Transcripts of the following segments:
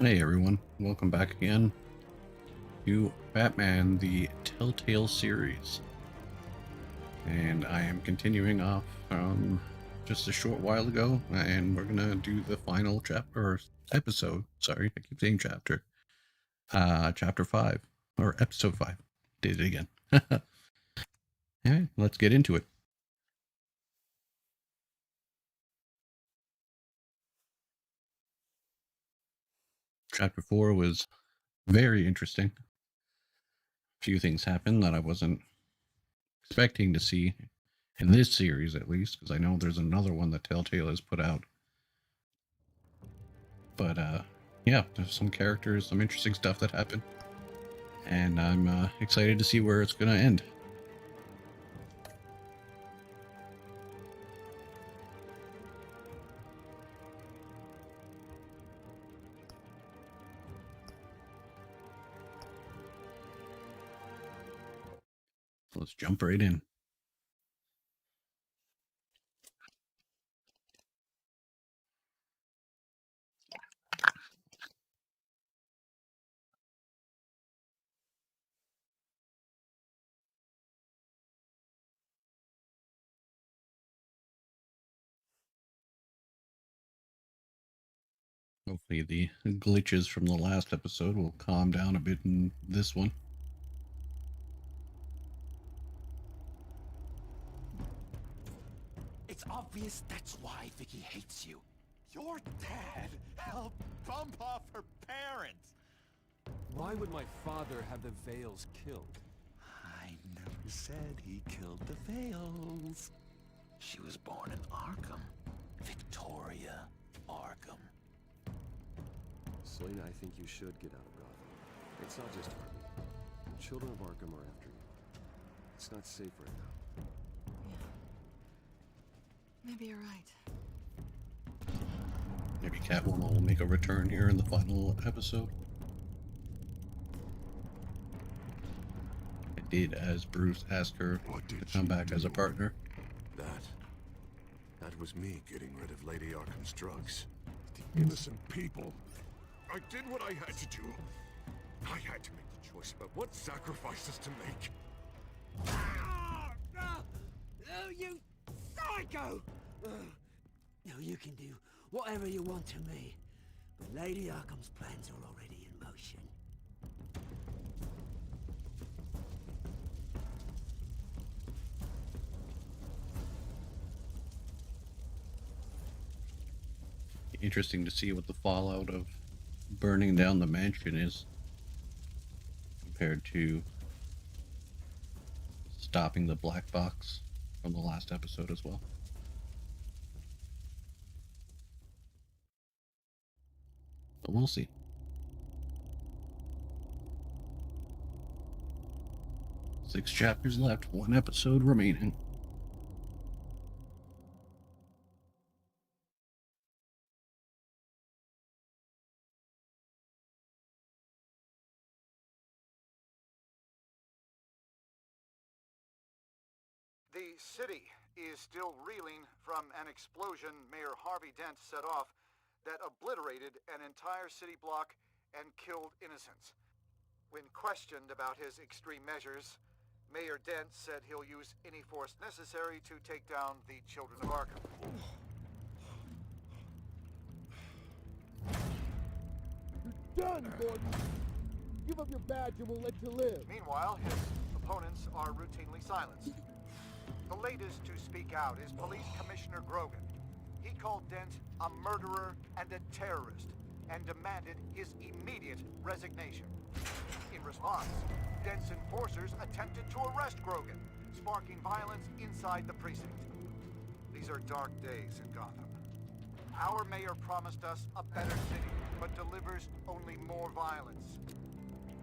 Hey everyone, welcome back again to Batman, the Telltale Series. And I am continuing off from just a short while ago, and we're gonna do the final chapter, or episode, sorry, I keep saying chapter. Chapter 5, or episode 5. Did it again. Alright, let's get into it. Chapter 4 was very interesting. A few things happened that I wasn't expecting to see in this series, at least, because I know there's another one that Telltale has put out. But yeah, there's some characters, some interesting stuff that happened, and I'm excited to see where it's gonna end. Let's jump right in. Hopefully the glitches from the last episode will calm down a bit in this one. It's obvious that's why Vicky hates you. Your dad helped bump off her parents. Why would my father have the Vales killed? I never said he killed the Vales. She was born in Arkham. Victoria Arkham. Selena, I think you should get out of Gotham. It's not just Harvey. The children of Arkham are after you. It's not safe right now. Yeah. Maybe you're right. Maybe Catwoman will make a return here in the final episode. I did, as Bruce asked her to come back as a partner. That was me getting rid of Lady Arkham's drugs. The innocent people. I did what I had to do. I had to make the choice about what sacrifices to make. Oh, you psycho! No, you can do whatever you want to me, but Lady Arkham's plans are already in motion. Interesting to see what the fallout of burning down the mansion is compared to stopping the black box from the last episode as well. But we'll see. Six chapters left, one episode remaining. The city is still reeling from an explosion Mayor Harvey Dent set off that obliterated an entire city block and killed innocents. When questioned about his extreme measures, Mayor Dent said he'll use any force necessary to take down the children of Arkham. You're done, Gordon! Give up your badge and we'll let you live. Meanwhile, his opponents are routinely silenced. The latest to speak out is Police Commissioner Grogan. He called Dent a murderer and a terrorist and demanded his immediate resignation. In response, Dent's enforcers attempted to arrest Grogan, sparking violence inside the precinct. These are dark days in Gotham. Our mayor promised us a better city, but delivers only more violence.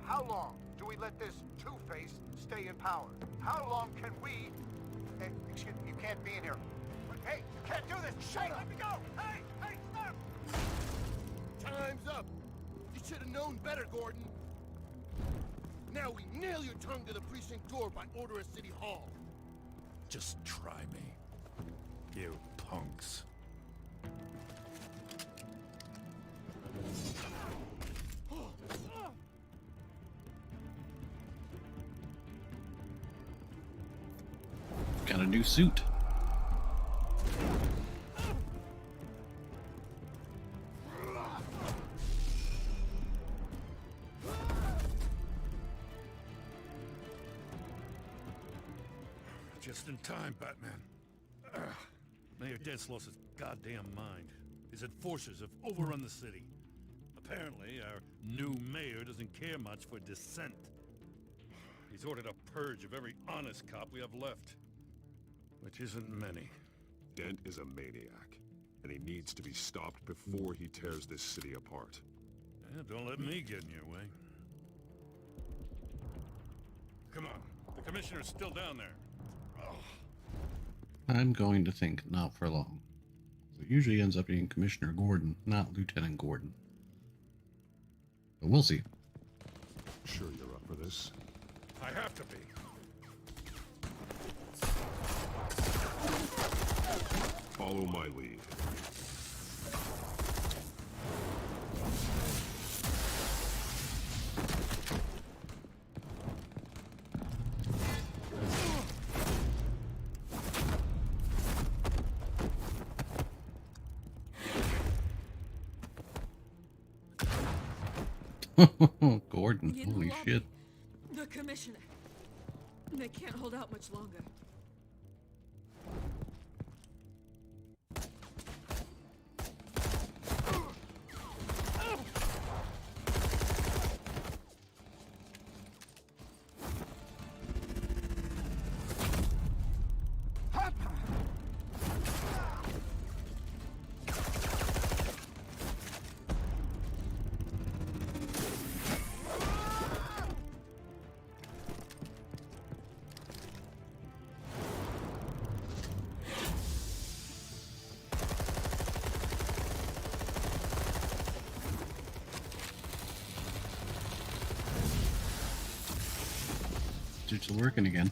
How long do we let this Two-Face stay in power? How long can we... Hey, excuse me, you can't be in here. Hey, you can't do this! Shut up! Let me go! Hey, stop! Time's up! You should have known better, Gordon! Now we nail your tongue to the precinct door by order of City Hall! Just try me, you punks. Got a new suit. Just in time, Batman. Mayor Dent's lost his goddamn mind. His enforcers have overrun the city. Apparently, our new mayor doesn't care much for dissent. He's ordered a purge of every honest cop we have left. Which isn't many. Dent is a maniac, and he needs to be stopped before he tears this city apart. Yeah, don't let me get in your way. Come on, the commissioner's still down there. I'm going to think not for long. It usually ends up being Commissioner Gordon, not Lieutenant Gordon. But we'll see. Sure you're up for this? I have to be. Follow my lead. Gordon, In the holy lobby. shit. The commissioner. They can't hold out much longer. Suits are working again.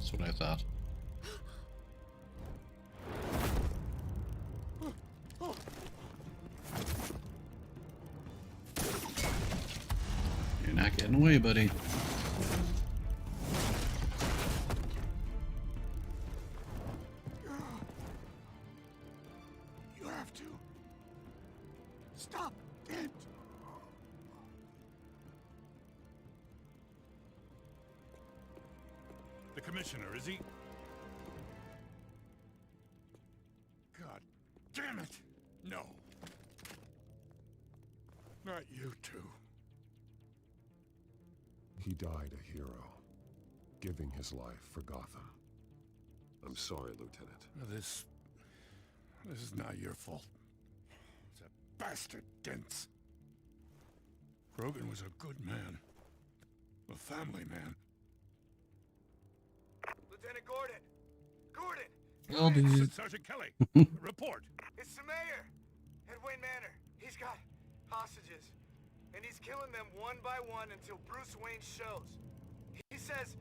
That's what I thought. You're not getting away, buddy. You have to. Stop Dent! The commissioner, is he? God damn it! No. Not you two. He died a hero, giving his life for Gotham. I'm sorry, Lieutenant. This is not your fault. It's a bastard Dent's. Grogan was a good man. A family man. Lieutenant Gordon! Gordon! Well, dude. Sergeant Kelly, report. It's the mayor! At Wayne Manor. He's got hostages. And he's killing them one by one until Bruce Wayne shows. He says,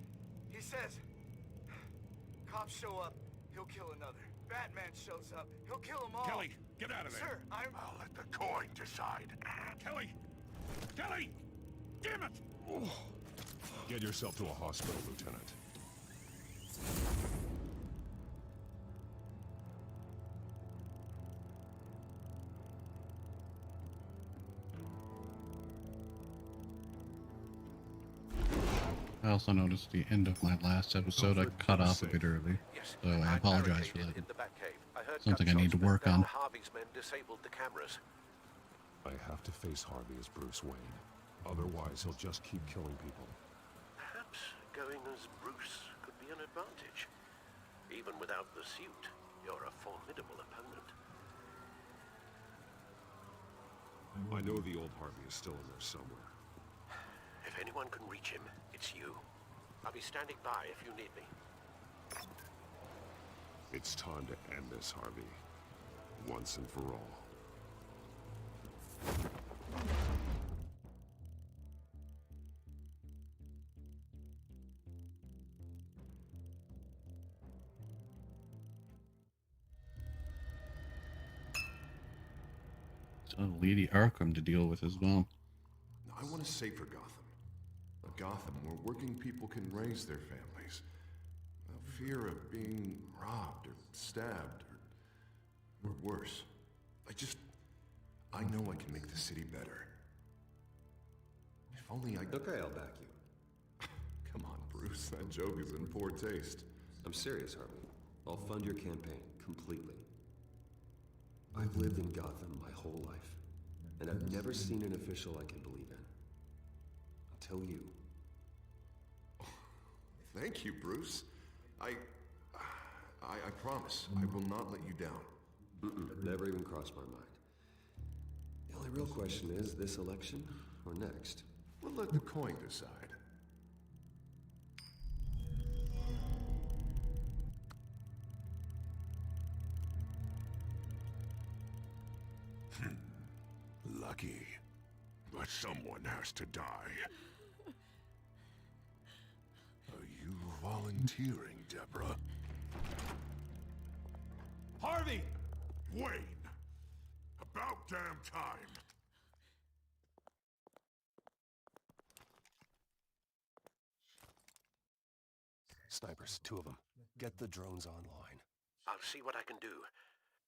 cops show up, he'll kill another. Batman shows up, he'll kill them all. Kelly, get out of there. Sir, I'll let the coin decide. Kelly! Kelly! Damn it! Get yourself to a hospital, Lieutenant. I also noticed the end of my last episode. I cut off a bit early, so I apologize for that. Something I need to work on. Harvey's men disabled the cameras. I have to face Harvey as Bruce Wayne. Otherwise, he'll just keep killing people. Perhaps going as Bruce could be an advantage. Even without the suit, you're a formidable opponent. I know the old Harvey is still in there somewhere. If anyone can reach him, it's you. I'll be standing by if you need me. It's time to end this, Harvey. Once and for all. Lady Arkham to deal with as well. I want to safer Gotham. A Gotham where working people can raise their families. Without fear of being robbed or stabbed or worse. I know I can make the city better. If only I... Okay, I'll back you. Come on, Bruce. That joke is in poor taste. I'm serious, Harvey. I'll fund your campaign, completely. I've lived in Gotham my whole life, and I've never seen an official I can believe in. Until you. Thank you, Bruce. I promise, I will not let you down. Never even crossed my mind. The only real question is, this election or next? We'll let the coin decide. Lucky. But someone has to die. Are you volunteering, Deborah? Harvey! Wayne! About damn time! Snipers, 2 of them. Get the drones online. I'll see what I can do.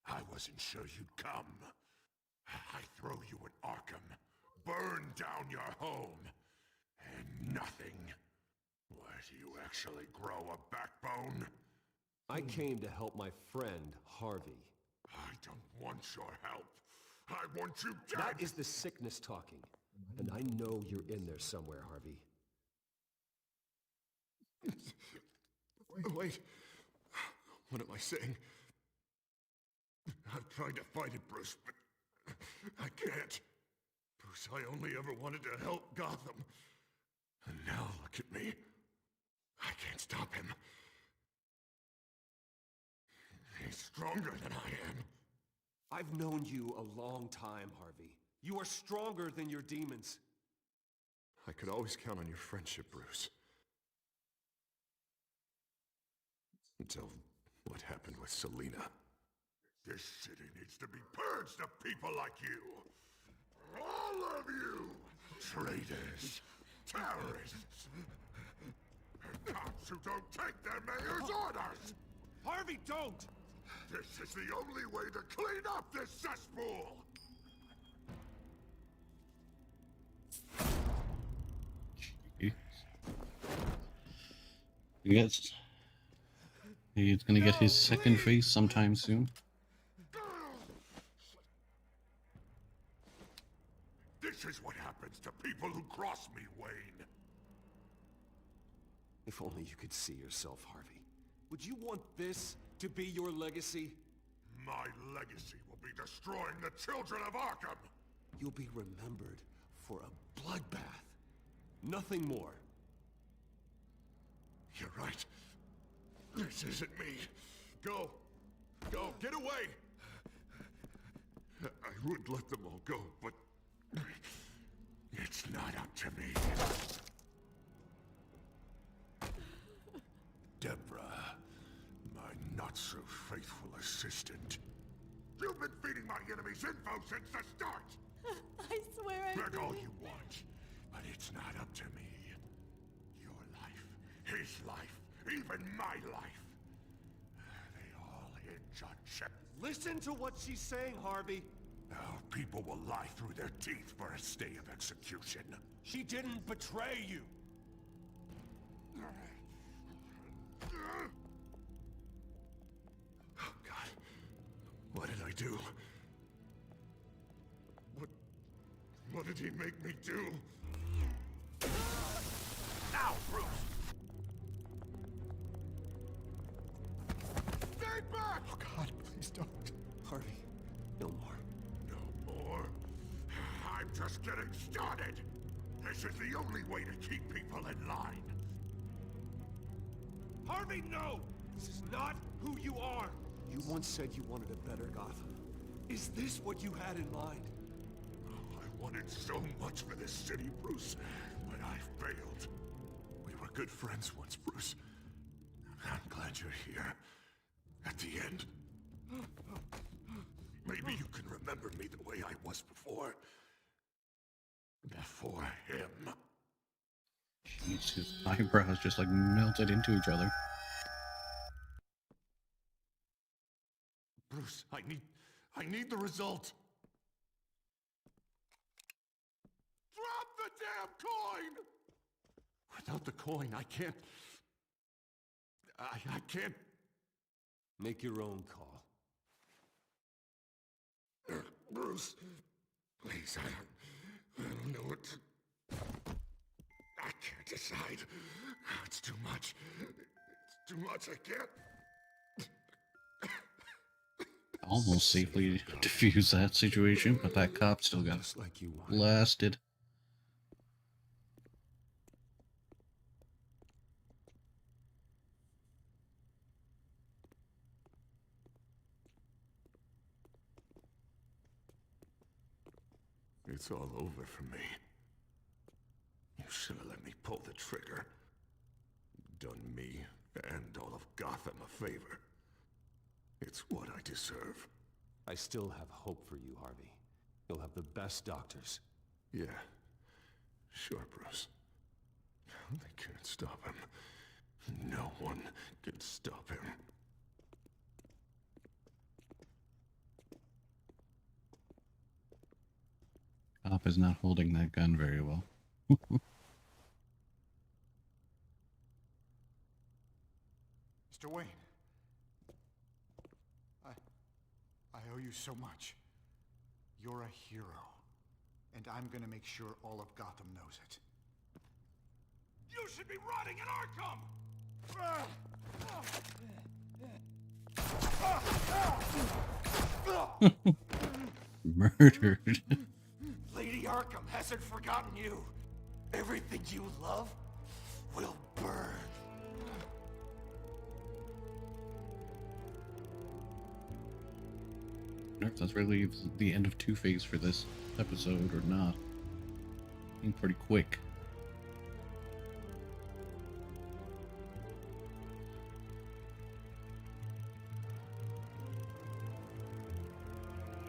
I wasn't sure you'd come. I throw you in Arkham, burn down your home, and nothing. Why, do you actually grow a backbone? I came to help my friend, Harvey. I don't want your help. I want you dead! That is the sickness talking. And I know you're in there somewhere, Harvey. Wait. What am I saying? I've tried to fight it, Bruce, but I can't. Bruce, I only ever wanted to help Gotham. And now look at me. I can't stop him. He's stronger than I am. I've known you a long time, Harvey. You are stronger than your demons. I could always count on your friendship, Bruce. Until what happened with Selina. This city needs to be purged of people like you. All of you! Traitors, terrorists, and cops who don't take their mayor's orders! Harvey, don't! This is the only way to clean up this cesspool! Jeez. Yes. He's gonna get his second face sometime soon. This is what happens to people who cross me, Wayne. If only you could see yourself, Harvey. Would you want this to be your legacy? My legacy will be destroying the children of Arkham! You'll be remembered for a bloodbath. Nothing more. You're right. This isn't me. Go. Go. Get away! I would let them all go, but... it's not up to me. Deborah, my not-so-faithful assistant. You've been feeding my enemies info since the start! I swear I Beg all didn't. you want, but it's not up to me. Your life, his life, even my life. They all hinge on Chip. Listen to what she's saying, Harvey. Now people will lie through their teeth for a stay of execution. She didn't betray you. Oh, God. What did I do? What did he make me do? Now, Bruce! Stay back! Oh, God, please don't. Harvey, no more. No more? I'm just getting started. This is the only way to keep people in line. Harvey, no! This is not who you are! You once said you wanted a better Gotham. Is this what you had in mind? I wanted so much for this city, Bruce, but I failed. We were good friends once, Bruce. I'm glad you're here. At the end. Maybe you can remember me the way I was before. Before him. Jeez, his eyebrows just like melted into each other. Bruce, I need the result. Drop the damn coin! Without the coin, I can't... I can't... Make your own call. Bruce, please, I don't know what to... I can't decide. It's too much. It's too much, I can't... Almost safely diffused that situation, but that cop still got Just like you wanted. blasted. It's all over for me. You should have let me pull the trigger. Done me and all of Gotham a favor. It's what I deserve. I still have hope for you, Harvey. You'll have the best doctors. Yeah. Sure, Bruce. They can't stop him. No one can stop him. Cop is not holding that gun very well. Mr. Wayne. I owe you so much. You're a hero. And I'm gonna make sure all of Gotham knows it. You should be rotting in Arkham! Murdered. Lady Arkham hasn't forgotten you. Everything you love will burn. I wonder if that's really the end of Two-Face for this episode or not. Being pretty quick.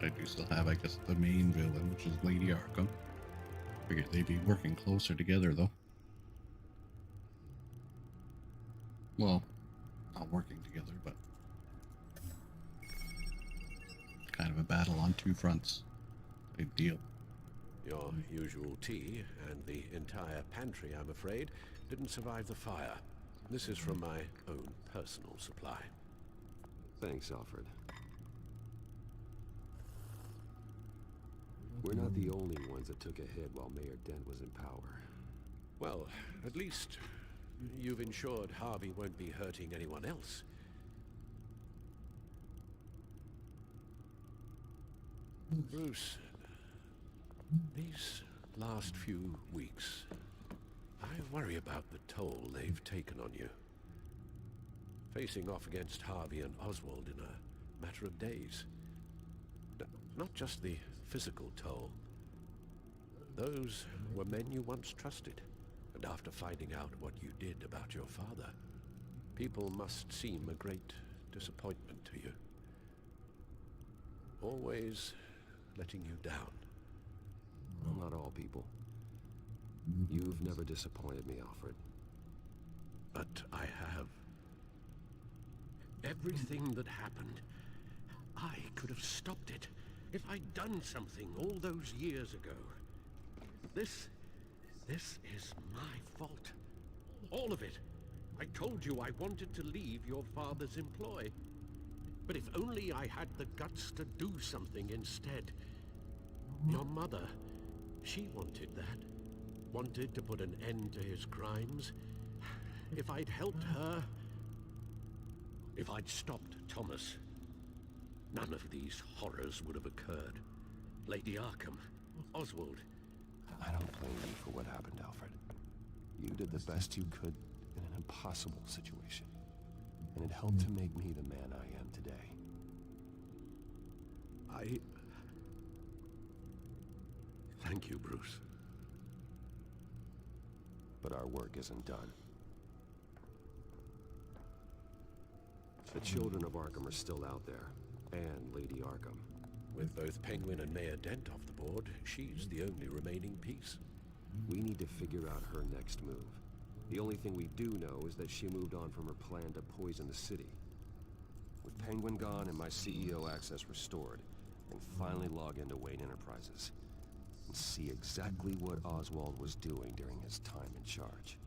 I do still have, I guess, the main villain, which is Lady Arkham. Figured they'd be working closer together, though. Well, not working together, but kind of a battle on two fronts. Big deal. Your usual tea and the entire pantry, I'm afraid, didn't survive the fire. This is from my own personal supply. Thanks, Alfred. We're not the only ones that took a hit while Mayor Dent was in power. Well, at least you've ensured Harvey won't be hurting anyone else. Bruce, these last few weeks, I worry about the toll they've taken on you. Facing off against Harvey and Oswald in a matter of days. Not just the physical toll. Those were men you once trusted, and after finding out what you did about your father, people must seem a great disappointment to you. Always letting you down. Well, not all people. You've never disappointed me, Alfred. But I have. Everything that happened, I could have stopped it if I'd done something all those years ago. This is my fault. All of it. I told you I wanted to leave your father's employ. But if only I had the guts to do something instead. Your mother, she wanted that. Wanted to put an end to his crimes. If I'd helped her, if I'd stopped Thomas, none of these horrors would have occurred. Lady Arkham, Oswald. I don't blame you for what happened, Alfred. You did the best you could in an impossible situation. And it helped to make me the man I am today. Thank you, Bruce. But our work isn't done. The children of Arkham are still out there, and Lady Arkham. With both Penguin and Mayor Dent off the board, she's the only remaining piece. We need to figure out her next move. The only thing we do know is that she moved on from her plan to poison the city. With Penguin gone and my CEO access restored, I can finally log into Wayne Enterprises and see exactly what Oswald was doing during his time in charge.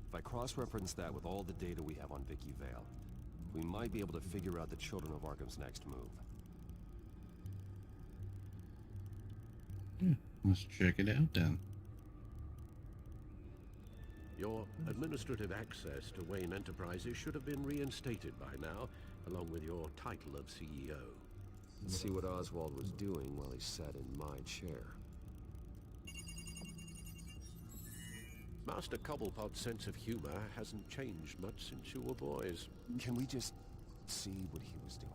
If I cross-reference that with all the data we have on Vicky Vale, we might be able to figure out the Children of Arkham's next move. Let's check it out then. Your administrative access to Wayne Enterprises should have been reinstated by now, along with your title of CEO. Let's see what Oswald was doing while he sat in my chair. Master Cobblepot's sense of humor hasn't changed much since you were boys. Can we just see what he was doing?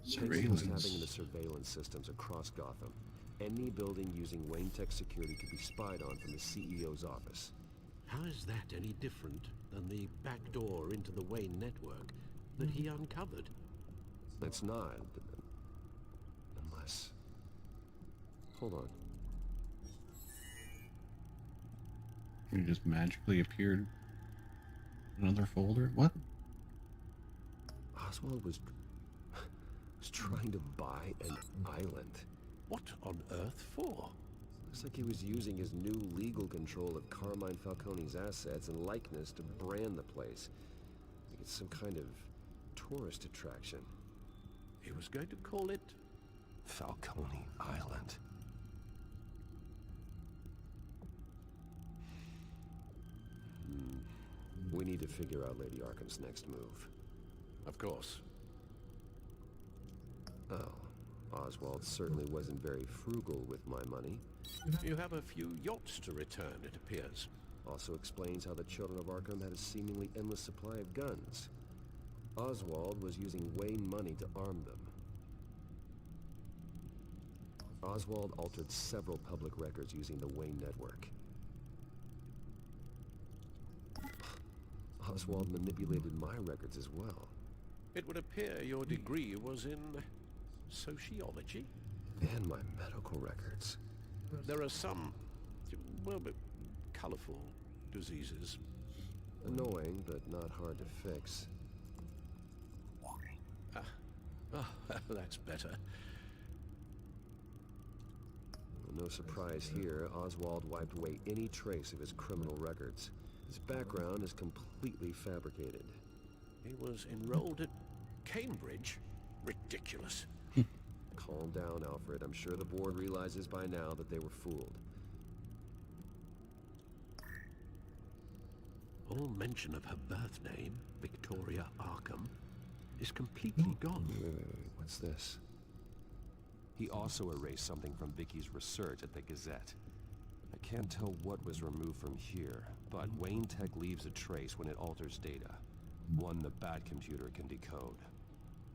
Thanks to having the surveillance systems across Gotham, any building using Wayne Tech security could be spied on from the CEO's office. How is that any different than the back door into the Wayne network that he uncovered? It's not. Unless... Hold on. You just magically appeared in another folder? What? Oswald was trying to buy an island. What on earth for? Looks like he was using his new legal control of Carmine Falcone's assets and likeness to brand the place. Like it's some kind of tourist attraction. He was going to call it Falcone Island. We need to figure out Lady Arkham's next move. Of course. Oh, Oswald certainly wasn't very frugal with my money. You have a few yachts to return, it appears. Also explains how the Children of Arkham had a seemingly endless supply of guns. Oswald was using Wayne money to arm them. Oswald altered several public records using the Wayne network. Oswald manipulated my records as well. It would appear your degree was in sociology? And my medical records. There are some, well, but colorful diseases. Annoying, but not hard to fix. That's better. No surprise here, Oswald wiped away any trace of his criminal records. His background is completely fabricated. He was enrolled at Cambridge? Ridiculous. Calm down, Alfred. I'm sure the board realizes by now that they were fooled. All mention of her birth name, Victoria Arkham, is completely gone. Wait. What's this? He also erased something from Vicky's research at the Gazette. I can't tell what was removed from here, but Wayne Tech leaves a trace when it alters data. One the Bat computer can decode.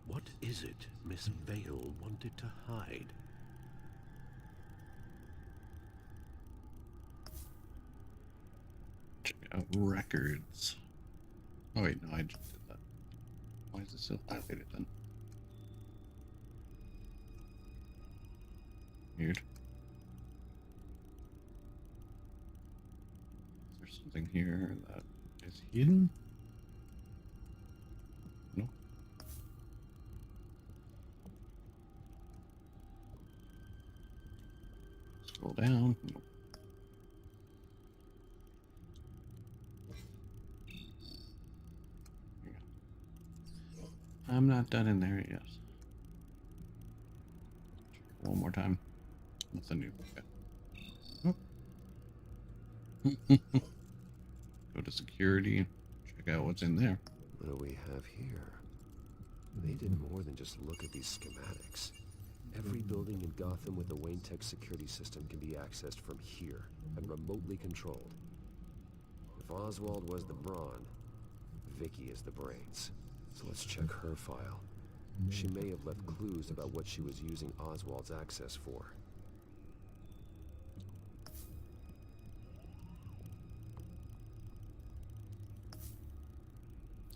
What is it Miss Vale wanted to hide? Check out records. Oh wait, no, I just did that. Why is it still highlighted then? Weird. Is there something here that is hidden? No. Scroll down. Nope. I'm not done in there yet. One more time. Nothing new. Okay. Go to security. Check out what's in there. What do we have here? They did more than just look at these schematics. Every building in Gotham with the Wayne Tech security system can be accessed from here and remotely controlled. If Oswald was the brawn, Vicky is the brains. So let's check her file. She may have left clues about what she was using Oswald's access for.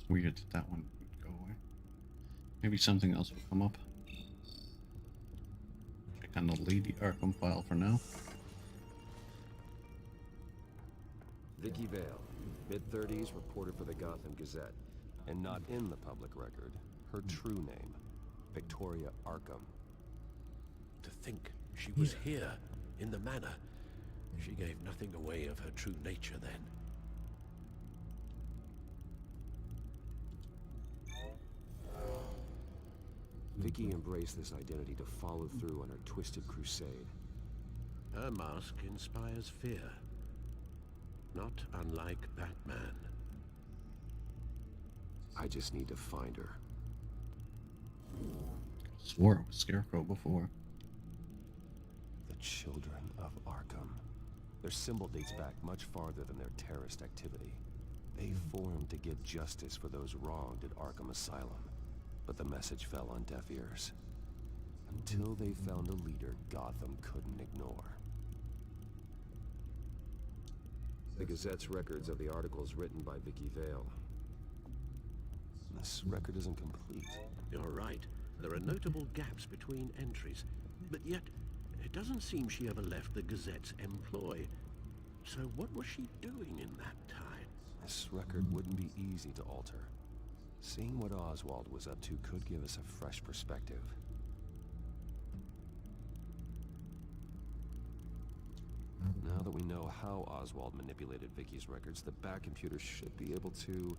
weird that that one would go away. Maybe something else will come up. Check on the Lady Arkham file for now. Vicky Vale, mid-30s, reporter for the Gotham Gazette. And not in the public record, her true name, Victoria Arkham. To think she was here, in the manor. She gave nothing away of her true nature then. Vicky embraced this identity to follow through on her twisted crusade. Her mask inspires fear. Not unlike Batman. I just need to find her. Swore it was Scarecrow before. The Children of Arkham. Their symbol dates back much farther than their terrorist activity. They formed to get justice for those wronged at Arkham Asylum. But the message fell on deaf ears. Until they found a leader Gotham couldn't ignore. The Gazette's records of the articles written by Vicky Vale. This record isn't complete. You're right. There are notable gaps between entries. But yet, it doesn't seem she ever left the Gazette's employ. So what was she doing in that time? This record wouldn't be easy to alter. Seeing what Oswald was up to could give us a fresh perspective. Now that we know how Oswald manipulated Vicky's records, the back computer should be able to...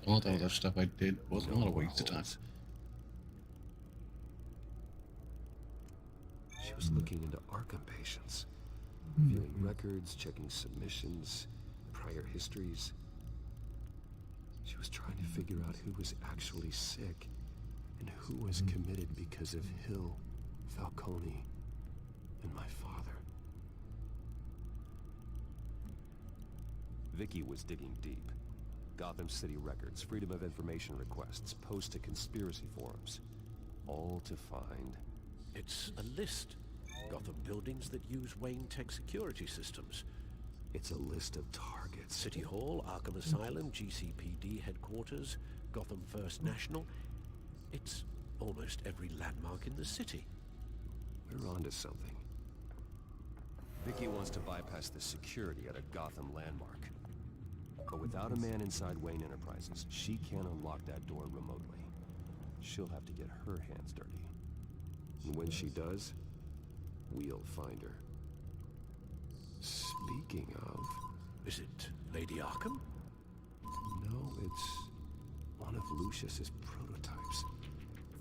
All the other stuff I did was not a waste of time. She was looking into Arkham patients. Viewing records, checking submissions, prior histories. She was trying to figure out who was actually sick and who was committed because of Hill, Falcone, and my father. Vicky was digging deep. Gotham City records, Freedom of Information requests, posts to conspiracy forums. All to find... It's a list. Gotham buildings that use Wayne Tech security systems. It's a list of targets. City Hall, Arkham Asylum, GCPD headquarters, Gotham First National. It's almost every landmark in the city. We're onto something. Vicky wants to bypass the security at a Gotham landmark. But without a man inside Wayne Enterprises, she can't unlock that door remotely. She'll have to get her hands dirty. And when she does, we'll find her. Speaking of... Is it Lady Arkham? No, it's one of Lucius's prototypes.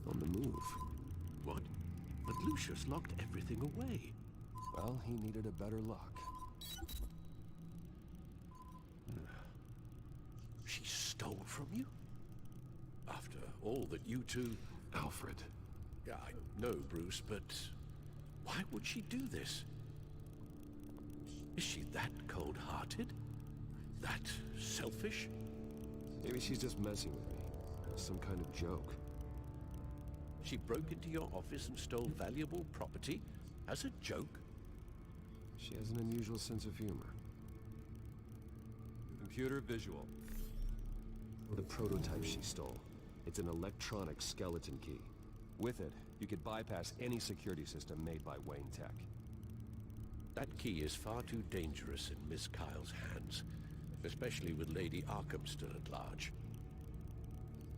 On the move. What? But Lucius locked everything away. Well, he needed a better lock. She stole from you? After all that you two... Alfred. Yeah, I know, Bruce, but why would she do this? Is she that cold-hearted? That selfish? Maybe she's just messing with me. Some kind of joke. She broke into your office and stole valuable property as a joke? She has an unusual sense of humor. Computer visual. The prototype she stole. It's an electronic skeleton key. With it, you could bypass any security system made by Wayne Tech. That key is far too dangerous in Miss Kyle's hands, especially with Lady Arkham still at large.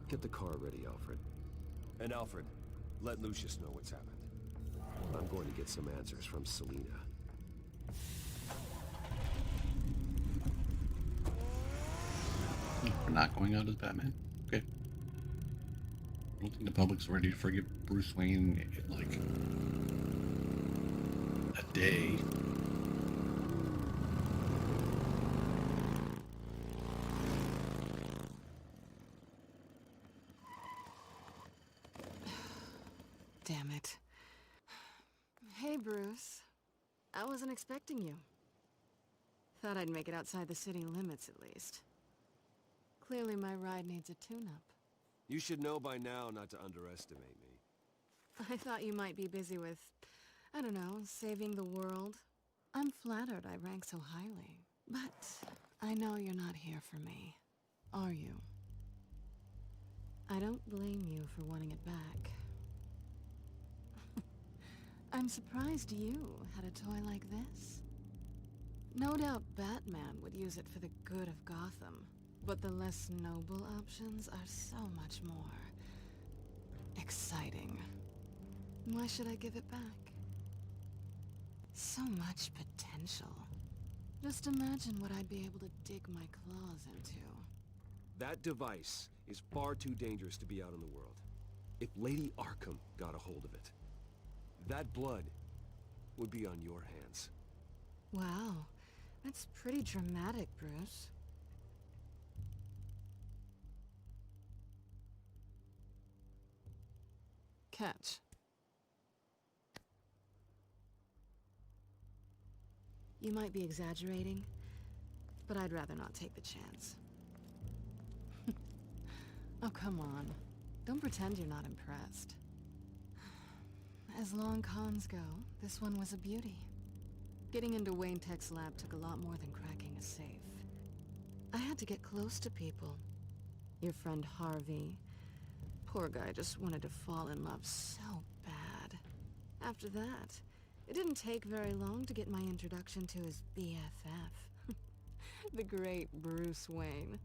Get the car ready, Alfred. And Alfred, let Lucius know what's happened. I'm going to get some answers from Selina. We're not going out as Batman. Okay. I don't think the public's ready to forgive Bruce Wayne in, like, a day. Damn it. Hey, Bruce. I wasn't expecting you. Thought I'd make it outside the city limits, at least. Clearly my ride needs a tune-up. You should know by now not to underestimate me. I thought you might be busy with, I don't know, saving the world. I'm flattered I rank so highly. But I know you're not here for me. are you? I don't blame you for wanting it back. I'm surprised you had a toy like this. No doubt Batman would use it for the good of Gotham, but the less noble options are so much more exciting. Why should I give it back? So much potential. Just imagine what I'd be able to dig my claws into. That device is far too dangerous to be out in the world. If Lady Arkham got a hold of it, that blood would be on your hands. Wow, that's pretty dramatic, Bruce. Catch. You might be exaggerating, but I'd rather not take the chance. Oh, come on. Don't pretend you're not impressed. As long cons go, this one was a beauty. Getting into Wayne Tech's lab took a lot more than cracking a safe. I had to get close to people. Your friend Harvey. Poor guy just wanted to fall in love so bad. After that, it didn't take very long to get my introduction to his BFF. The great Bruce Wayne.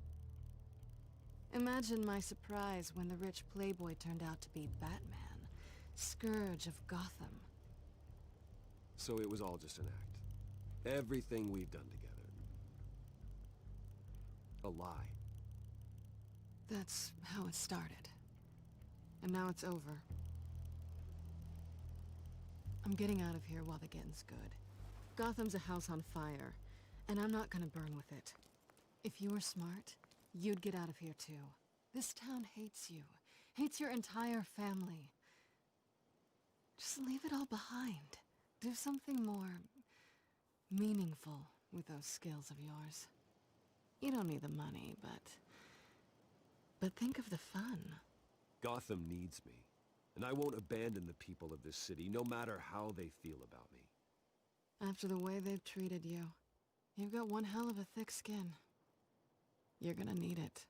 Imagine my surprise when the rich playboy turned out to be Batman, Scourge of Gotham. So it was all just an act. Everything we've done together. A lie. That's how it started. And now it's over. I'm getting out of here while the getting's good. Gotham's a house on fire, and I'm not gonna burn with it. If you were smart, you'd get out of here too. This town hates you. Hates your entire family. Just leave it all behind. Do something more meaningful with those skills of yours. You don't need the money, but think of the fun. Gotham needs me, and I won't abandon the people of this city, no matter how they feel about me. After the way they've treated you, you've got one hell of a thick skin. You're gonna need it.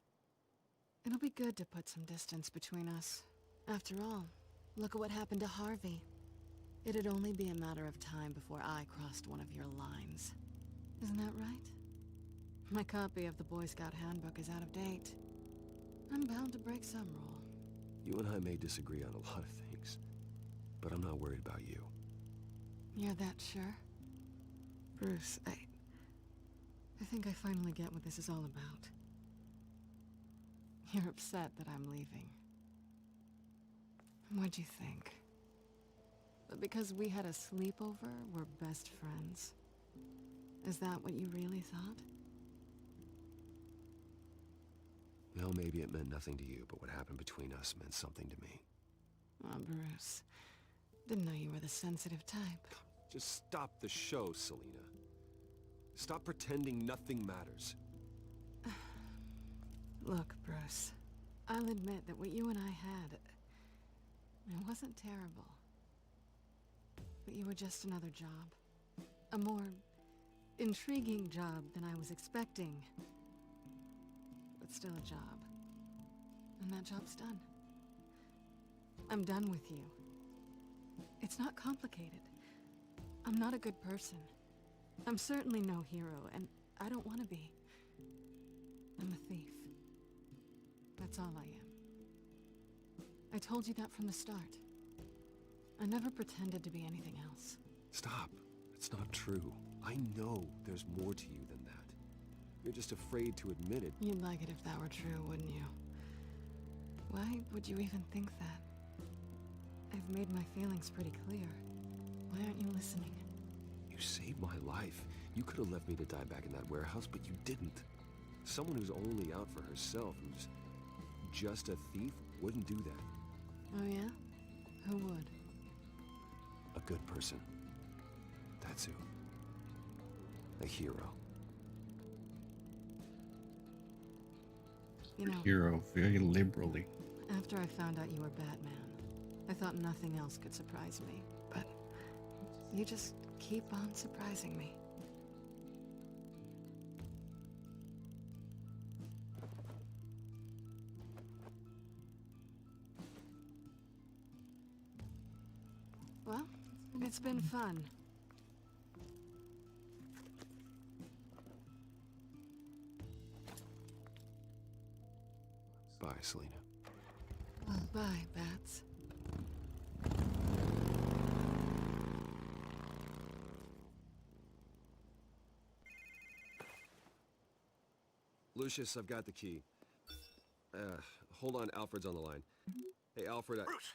It'll be good to put some distance between us. After all, look at what happened to Harvey. It'd only be a matter of time before I crossed one of your lines. Isn't that right? My copy of the Boy Scout Handbook is out of date. I'm bound to break some rule. You and I may disagree on a lot of things, but I'm not worried about you. You're that sure? Bruce, I think I finally get what this is all about. You're upset that I'm leaving. What'd you think? That because we had a sleepover, we're best friends? Is that what you really thought? Well, maybe it meant nothing to you, but what happened between us meant something to me. Oh, Bruce. Didn't know you were the sensitive type. Just stop the show, Selina. Stop pretending nothing matters. Look, Bruce. I'll admit that what you and I had, it wasn't terrible. But you were just another job. A more intriguing job than I was expecting. But still a job. And that job's done. I'm done with you. It's not complicated. I'm not a good person. I'm certainly no hero, and I don't want to be. I'm a thief. That's all I am. I told you that from the start. I never pretended to be anything else. Stop. It's not true. I know there's more to you than that. You're just afraid to admit it. You'd like it if that were true, wouldn't you? Why would you even think that? I've made my feelings pretty clear. Why aren't you listening? You saved my life. You could have left me to die back in that warehouse, but you didn't. Someone who's only out for herself, who's just a thief, wouldn't do that. Oh yeah? Who would? A good person. That's who. A hero. You know, Hero, very liberally. after I found out you were Batman, I thought nothing else could surprise me. But you just keep on surprising me. Well, it's been fun. Bye, Selena. Bye, Bats. Lucius, I've got the key. Hold on, Alfred's on the line. Hey, Alfred, Bruce!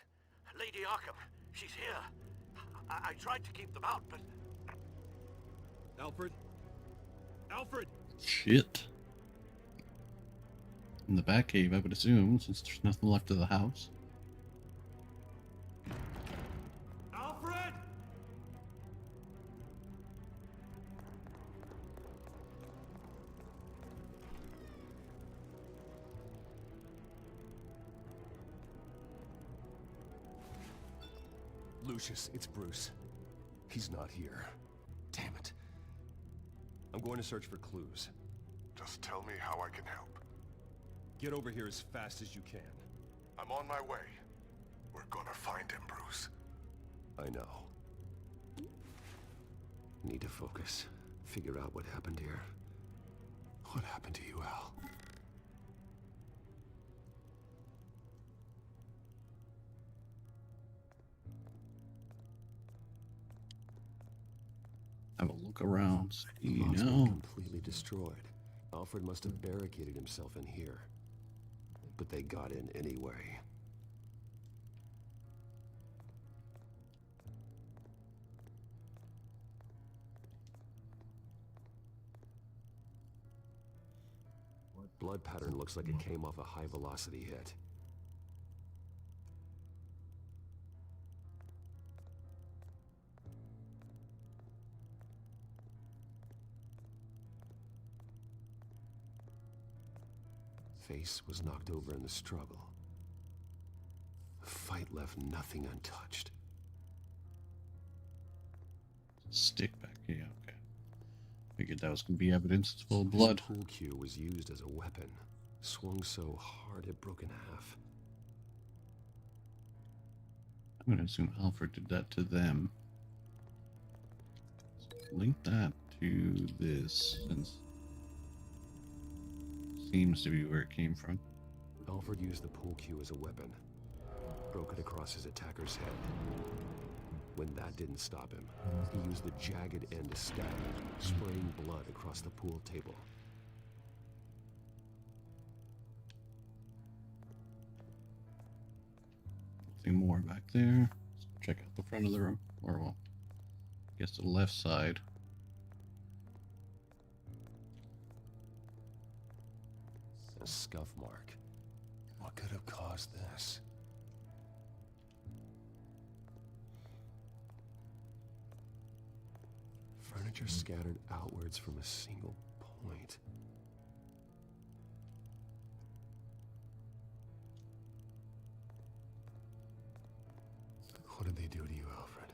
Lady Arkham! She's here! I tried to keep them out, but... Alfred? Alfred! Shit. In the Batcave, I would assume, since there's nothing left of the house. Alfred! Lucius, it's Bruce. He's not here. Damn it. I'm going to search for clues. Just tell me how I can help. Get over here as fast as you can. I'm on my way. We're gonna find him, Bruce. I know. Need to focus. Figure out what happened here. What happened to you, Al? Have a look around. The You box was know. completely destroyed. Alfred must have barricaded himself in here. But they got in anyway. Blood pattern looks like it came off a high-velocity hit. Face was knocked over in the struggle. The fight left nothing untouched. Stick back here, okay. Figured that was gonna be evidence. It's full of blood. Pool cue was used as a weapon. Swung so hard it broke in half. I'm gonna assume Alfred did that to them. Link that to this, since seems to be where it came from. Alfred used the pool cue as a weapon. Broke it across his attacker's head. When that didn't stop him, he used the jagged end to stab him, spraying blood across the pool table. Nothing more back there. Let's check out the front of the room. Or, well, I guess the left side. A scuff mark. What could have caused this? Furniture scattered outwards from a single point. What did they do to you, Alfred?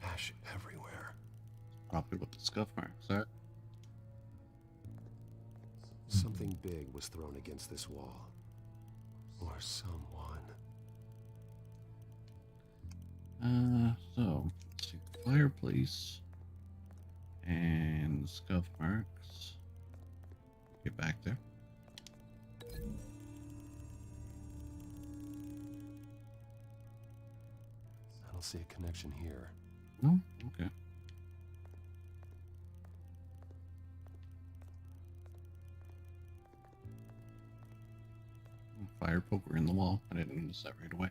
Ash everywhere. Probably what the scuff marks are. Something big was thrown against this wall. Or someone. So, let's see. Fireplace. And scuff marks. Get back there. I don't see a connection here. No? Okay. Fire poker in the wall. I didn't notice that right away.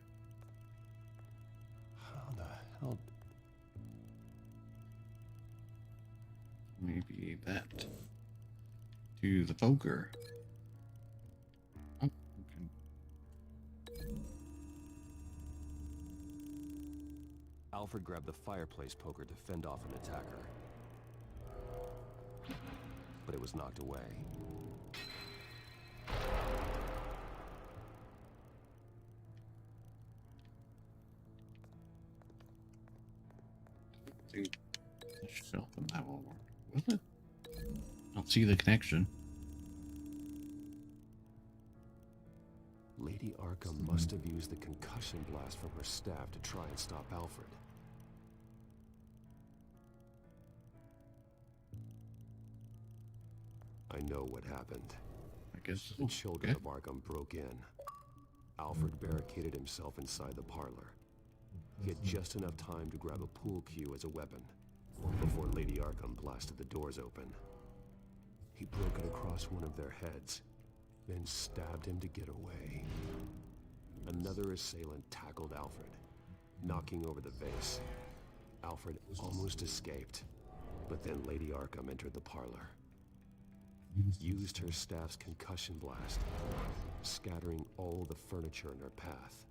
How the hell? Maybe that. To the poker. Oh, okay. Alfred grabbed the fireplace poker to fend off an attacker. But it was knocked away. I think the shelf and that won't work. Was it? I don't see the connection. Lady Arkham must have used the concussion blast from her staff to try and stop Alfred. I know what happened. I guess. The children Okay. of Arkham broke in. Alfred barricaded himself inside the parlor. He had just enough time to grab a pool cue as a weapon before Lady Arkham blasted the doors open. He broke it across one of their heads, then stabbed him to get away. Another assailant tackled Alfred, knocking over the vase. Alfred almost escaped, but then Lady Arkham entered the parlor. Used her staff's concussion blast, scattering all the furniture in her path,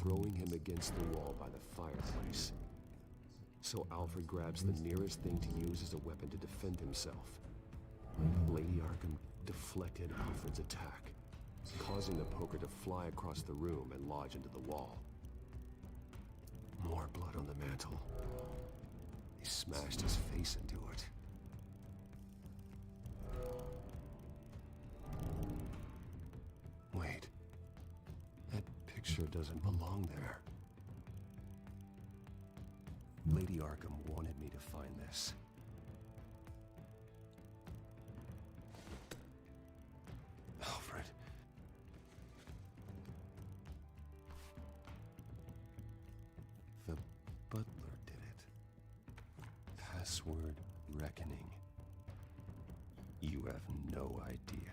throwing him against the wall by the fireplace. So Alfred grabs the nearest thing to use as a weapon to defend himself. Lady Arkham deflected Alfred's attack, causing the poker to fly across the room and lodge into the wall. More blood on the mantle. He smashed his face into it. Wait. That picture doesn't belong there. Lady Arkham wanted me to find this. Alfred. The butler did it. Password reckoning. You have no idea.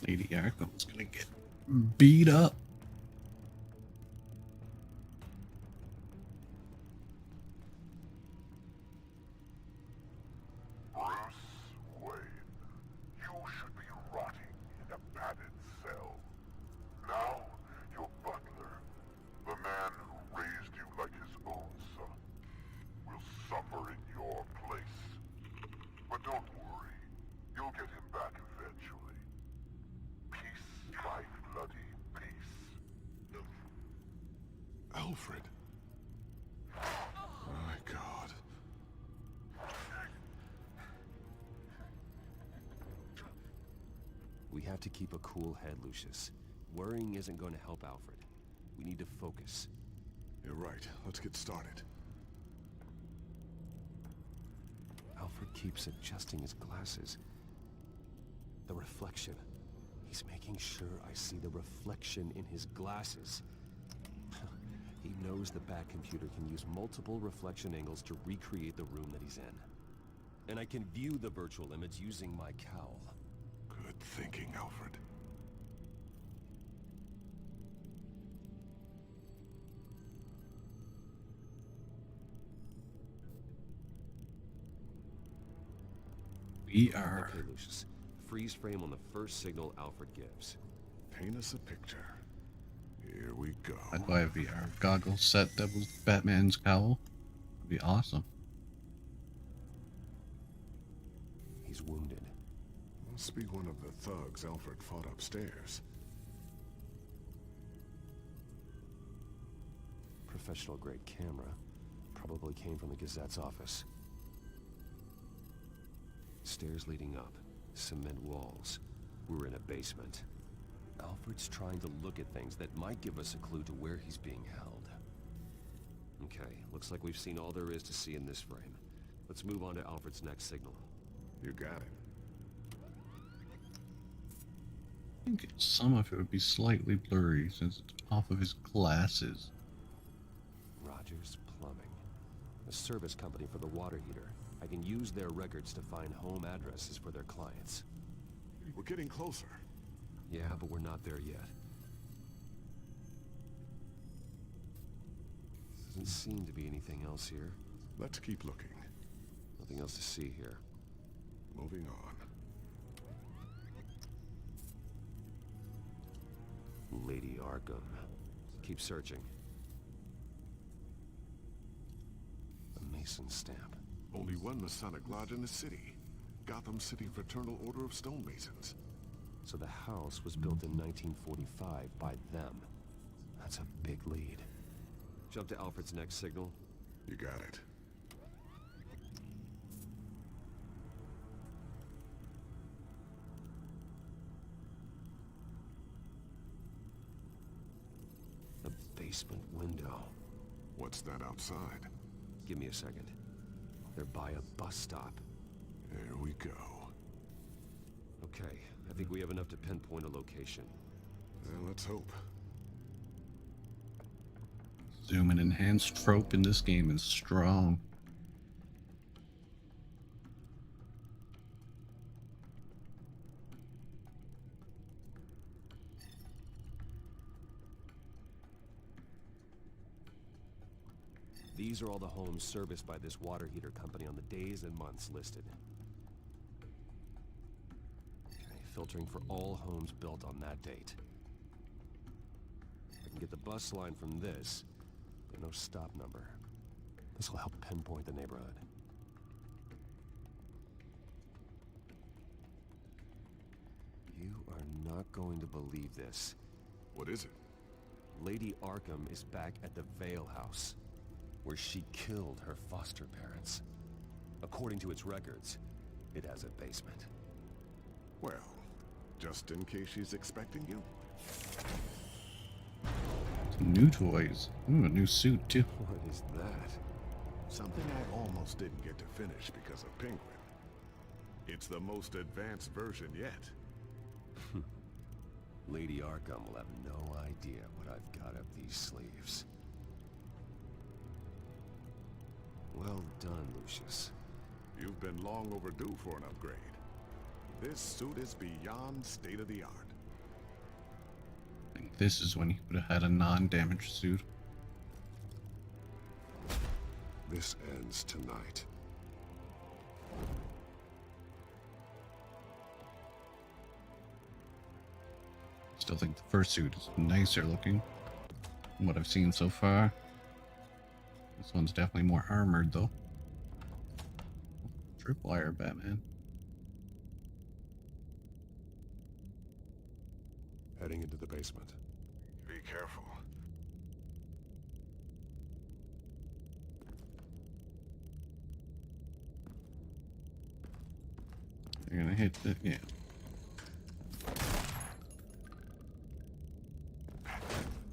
Lady Arkham's gonna get beat up. Bruce Wayne, you should be rotting in a padded cell. Now, your butler, the man who raised you like his own son, will suffer in your place. But don't worry, you'll get him back eventually. Peace by bloody peace. Alfred. My God. We have to keep a cool head, Lucius. Worrying isn't going to help Alfred. We need to focus. You're right. Let's get started. Alfred keeps adjusting his glasses. The reflection. He's making sure I see the reflection in his glasses. He knows the Batcomputer can use multiple reflection angles to recreate the room that he's in. And I can view the virtual image using my cowl. Good thinking, Alfred. We are. Okay, Lucius. Freeze frame on the first signal Alfred gives. Paint us a picture. Here we go. I'd buy a VR goggles set that was Batman's cowl. It'd be awesome. He's wounded. Must be one of the thugs Alfred fought upstairs. Professional grade camera. Probably came from the Gazette's office. Stairs leading up. Cement walls. We're in a basement. Alfred's trying to look at things that might give us a clue to where he's being held. Okay, looks like we've seen all there is to see in this frame. Let's move on to Alfred's next signal. You got it. I think some of it would be slightly blurry since it's off of his glasses. Rogers Plumbing. A service company for the water heater. I can use their records to find home addresses for their clients. We're getting closer. Yeah, but we're not there yet. Doesn't seem to be anything else here. Let's keep looking. Nothing else to see here. Moving on. Lady Arkham. Keep searching. A Mason stamp. Only one Masonic lodge in the city. Gotham City Fraternal Order of Stonemasons. So the house was built in 1945 by them. That's a big lead. Jump to Alfred's next signal. You got it. basement window. What's that outside? Give me a second. They're by a bus stop. There we go. Okay, I think we have enough to pinpoint a location. Let's hope. Zoom and enhanced trope in this game is strong. These are all the homes serviced by this water heater company on the days and months listed. Okay, filtering for all homes built on that date. I can get the bus line from this, but no stop number. This will help pinpoint the neighborhood. You are not going to believe this. What is it? Lady Arkham is back at the Vale House, where she killed her foster parents. According to its records, it has a basement. Well, just in case she's expecting you. Some new toys. Ooh, a new suit too. What is that? Something I almost didn't get to finish because of Penguin. It's the most advanced version yet. Lady Arkham will have no idea what I've got up these sleeves. Well done, Lucius. You've been long overdue for an upgrade. This suit is beyond state-of-the-art. I think this is when he would have had a non-damaged suit. This ends tonight. Still think the first suit is nicer looking from what I've seen so far. This one's definitely more armored though. Tripwire Batman. Heading into the basement. Be careful. They're gonna hit the, yeah.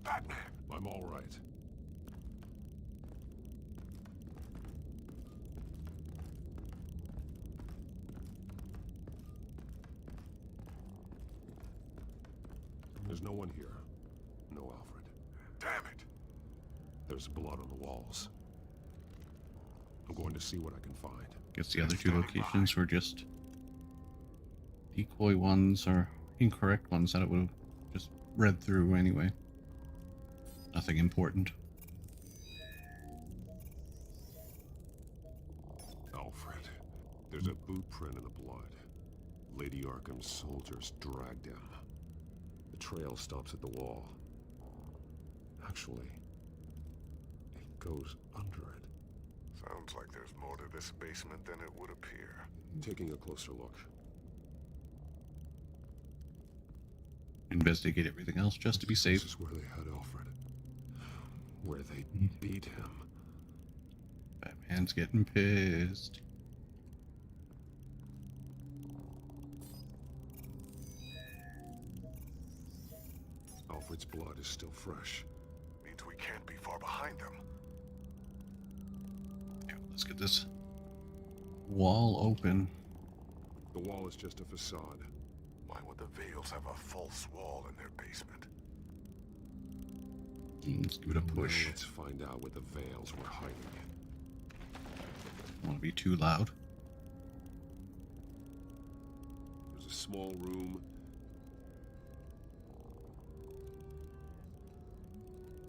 Batman! I'm all right. There's no one here. No Alfred. Damn it! There's blood on the walls. I'm going to see what I can find. Guess the other two locations were just decoy ones or incorrect ones that it would have just read through anyway. Nothing important. Alfred, there's a boot print in the blood. Lady Arkham's soldiers dragged him. The trail stops at the wall. Actually, it goes under it. Sounds like there's more to this basement than it would appear. Taking a closer look. Investigate everything else just to be safe. This is where they had Alfred. Where they beat him. Batman's getting pissed. Alfred's blood is still fresh. Means we can't be far behind them. Yeah, let's get this wall open. The wall is just a facade. Why would the Vales have a false wall in their basement? Let's give it a push. Let's find out what the Vales were hiding. Don't want to be too loud. There's a small room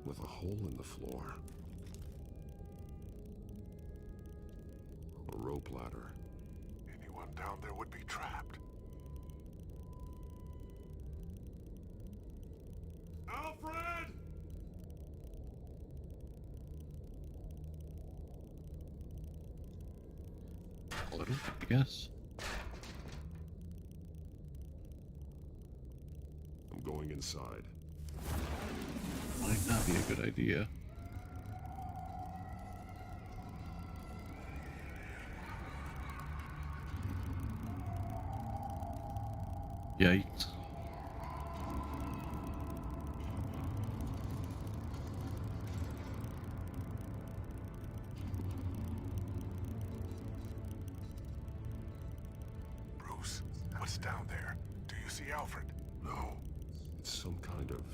with a hole in the floor. A rope ladder. Anyone down there would be trapped. Alfred! A little, I guess. I'm going inside. Might not be a good idea. Yikes. What's down there? Do you see Alfred? No. It's some kind of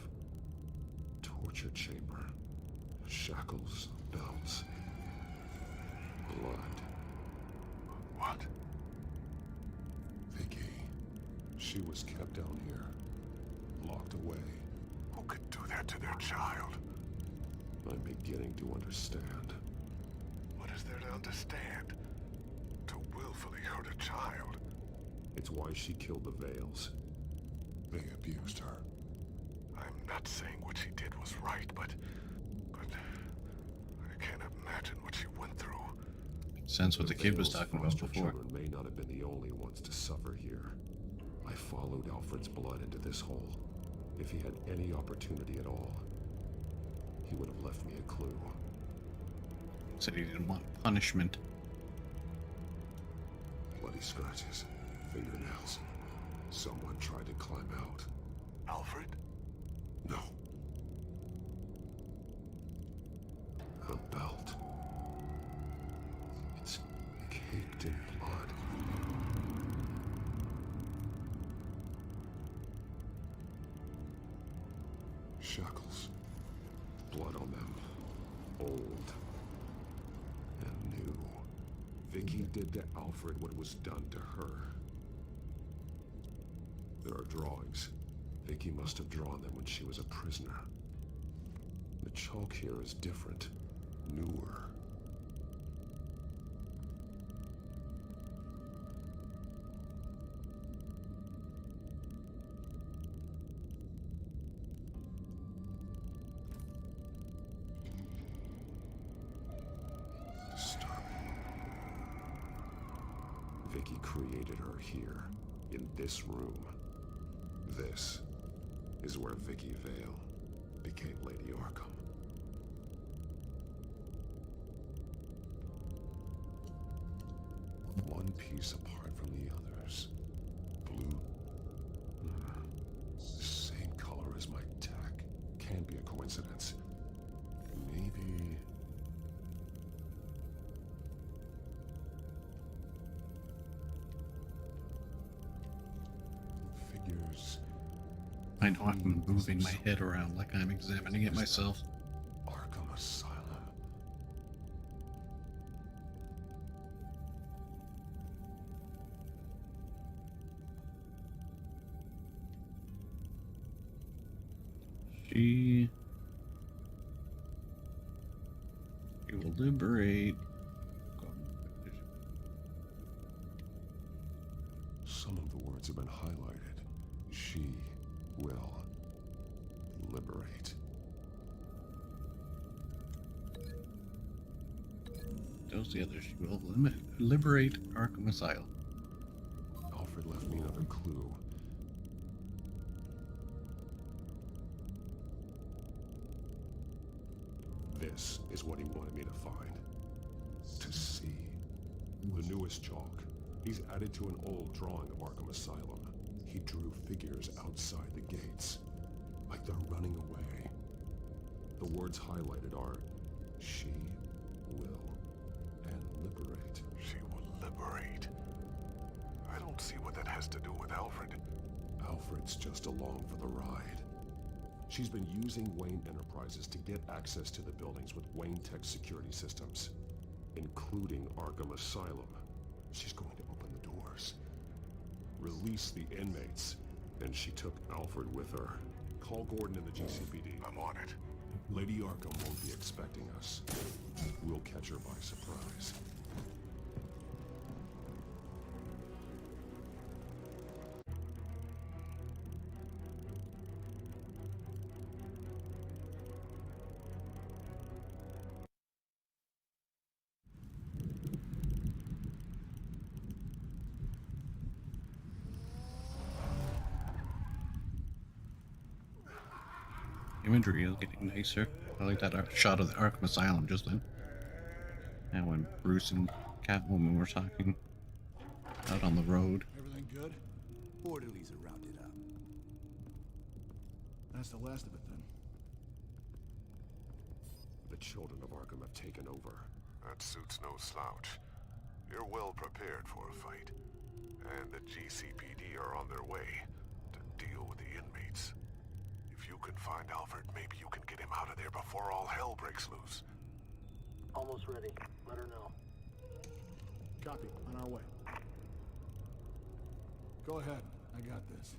torture chamber. Shackles, bells, blood. What? Vicky. She was kept down here. Locked away. Who could do that to their child? I'm beginning to understand. What is there to understand? To willfully hurt a child? It's why she killed the Veils. They abused her. I'm not saying what she did was right, but I can't imagine what she went through. Sense what the kid was Veils' talking about foster before. children may not have been the only ones to suffer here. I followed Alfred's blood into this hole. If he had any opportunity at all, he would have left me a clue. Said he didn't want punishment. Bloody scratches, fingernails. Someone tried to climb out. Alfred? No. The belt. It's caked in blood. Shackles. Blood on them. Old. And new. Vicky did to Alfred what was done to her. There are drawings. Vicky must have drawn them when she was a prisoner. The chalk here is different. Newer. Disturbing. Vicky created her here, in this room. This is where Vicky Vale became Lady Arkham. One piece apart from the others. Blue. The same color as my tack. Can't be a coincidence. Maybe... Figures... I know I'm moving my head around like I'm examining it myself. Arkham Asylum. She will liberate. Some of the words have been highlighted. She will liberate. Those the others. She will liberate Arkham Asylum. Alfred left me another clue. This is what he wanted me to find. To see. The newest chalk. He's added to an old drawing of Arkham Asylum. He drew figures outside the gates. Like they're running away. The words highlighted are, she will, and liberate. She will liberate. I don't see what that has to do with Alfred. Alfred's just along for the ride. She's been using Wayne Enterprises to get access to the buildings with Wayne Tech security systems, including Arkham Asylum. She's going to open the doors, release the inmates, and she took Alfred with her. Call Gordon in the GCPD. I'm on it. Lady Arkham won't be expecting us. We'll catch her by surprise. Imagery is getting nicer. I like that shot of the Arkham Asylum just then. And when Bruce and Catwoman were talking out on the road. Everything good? Orderlies are rounded up. That's the last of it then. The children of Arkham have taken over. That suit's no slouch. You're well prepared for a fight. And the GCPD are on their way to deal with the inmates. If you can find Alfred, maybe you can get him out of there before all hell breaks loose. Almost ready. Let her know. Copy. On our way. Go ahead. I got this.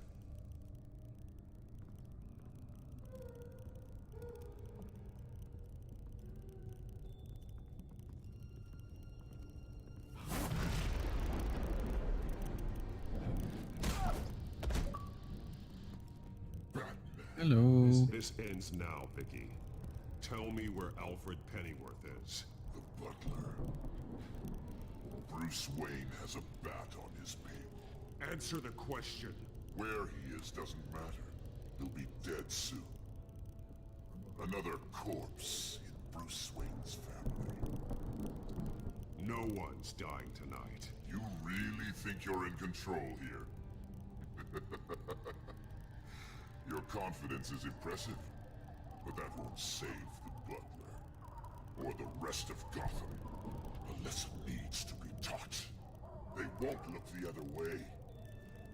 Hello. This ends now, Vicky. Tell me where Alfred Pennyworth is. The butler. Bruce Wayne has a bat on his payroll. Answer the question. Where he is doesn't matter. He'll be dead soon. Another corpse in Bruce Wayne's family. No one's dying tonight. You really think you're in control here? Your confidence is impressive, but that won't save the butler. Or the rest of Gotham. A lesson needs to be taught. They won't look the other way.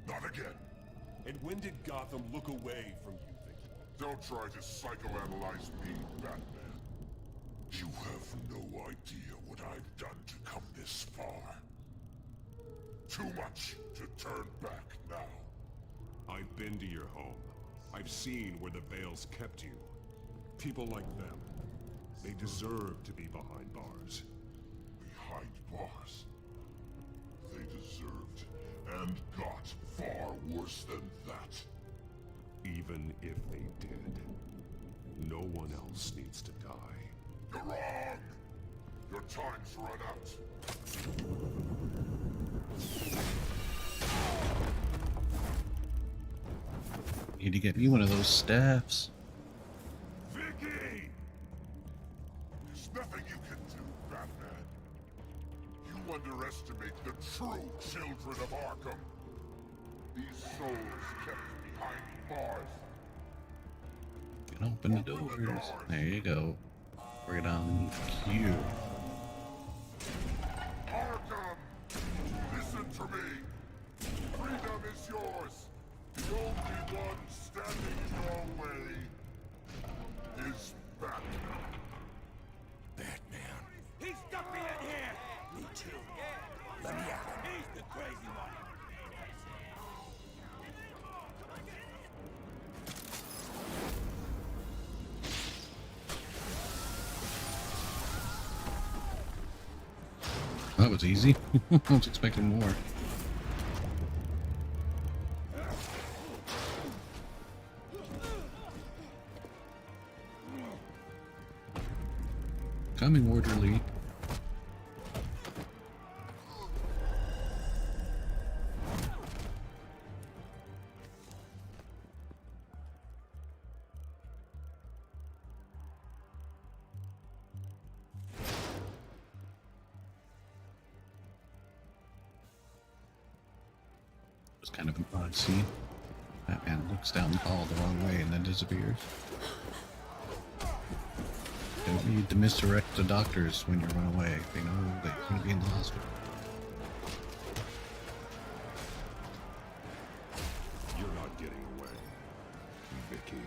Not again. And when did Gotham look away from you, Vicky? Don't try to psychoanalyze me, Batman. You have no idea what I've done to come this far. Too much to turn back now. I've been to your home. I've seen where the Veils kept you. People like them. They deserve to be behind bars. Behind bars. They deserved and got far worse than that. Even if they did, no one else needs to die. You're wrong! Your time's run out. Need to get me one of those staffs. Vicky! There's nothing you can do, Batman. You underestimate the true children of Arkham. These souls kept behind bars. Can open the doors. There you go. Bring it on Q. Arkham! Listen to me! Freedom is yours! The only one standing in your way is Batman. Batman. He stuck me in here! Me too. Let me out. He's the crazy one. That was easy. I was expecting more. Coming, orderly. It's kind of an odd scene. Batman looks down the hall the wrong way and then disappears. Don't need to misdirect the doctors when you run away. They know that you're going to be in the hospital. You're not getting away, Vicky.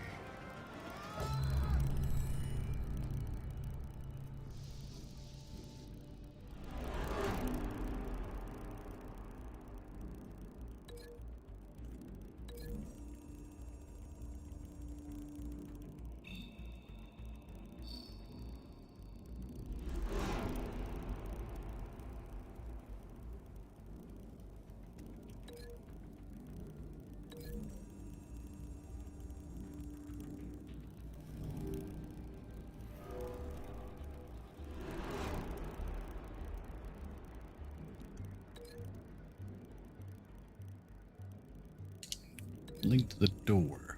Link to the door.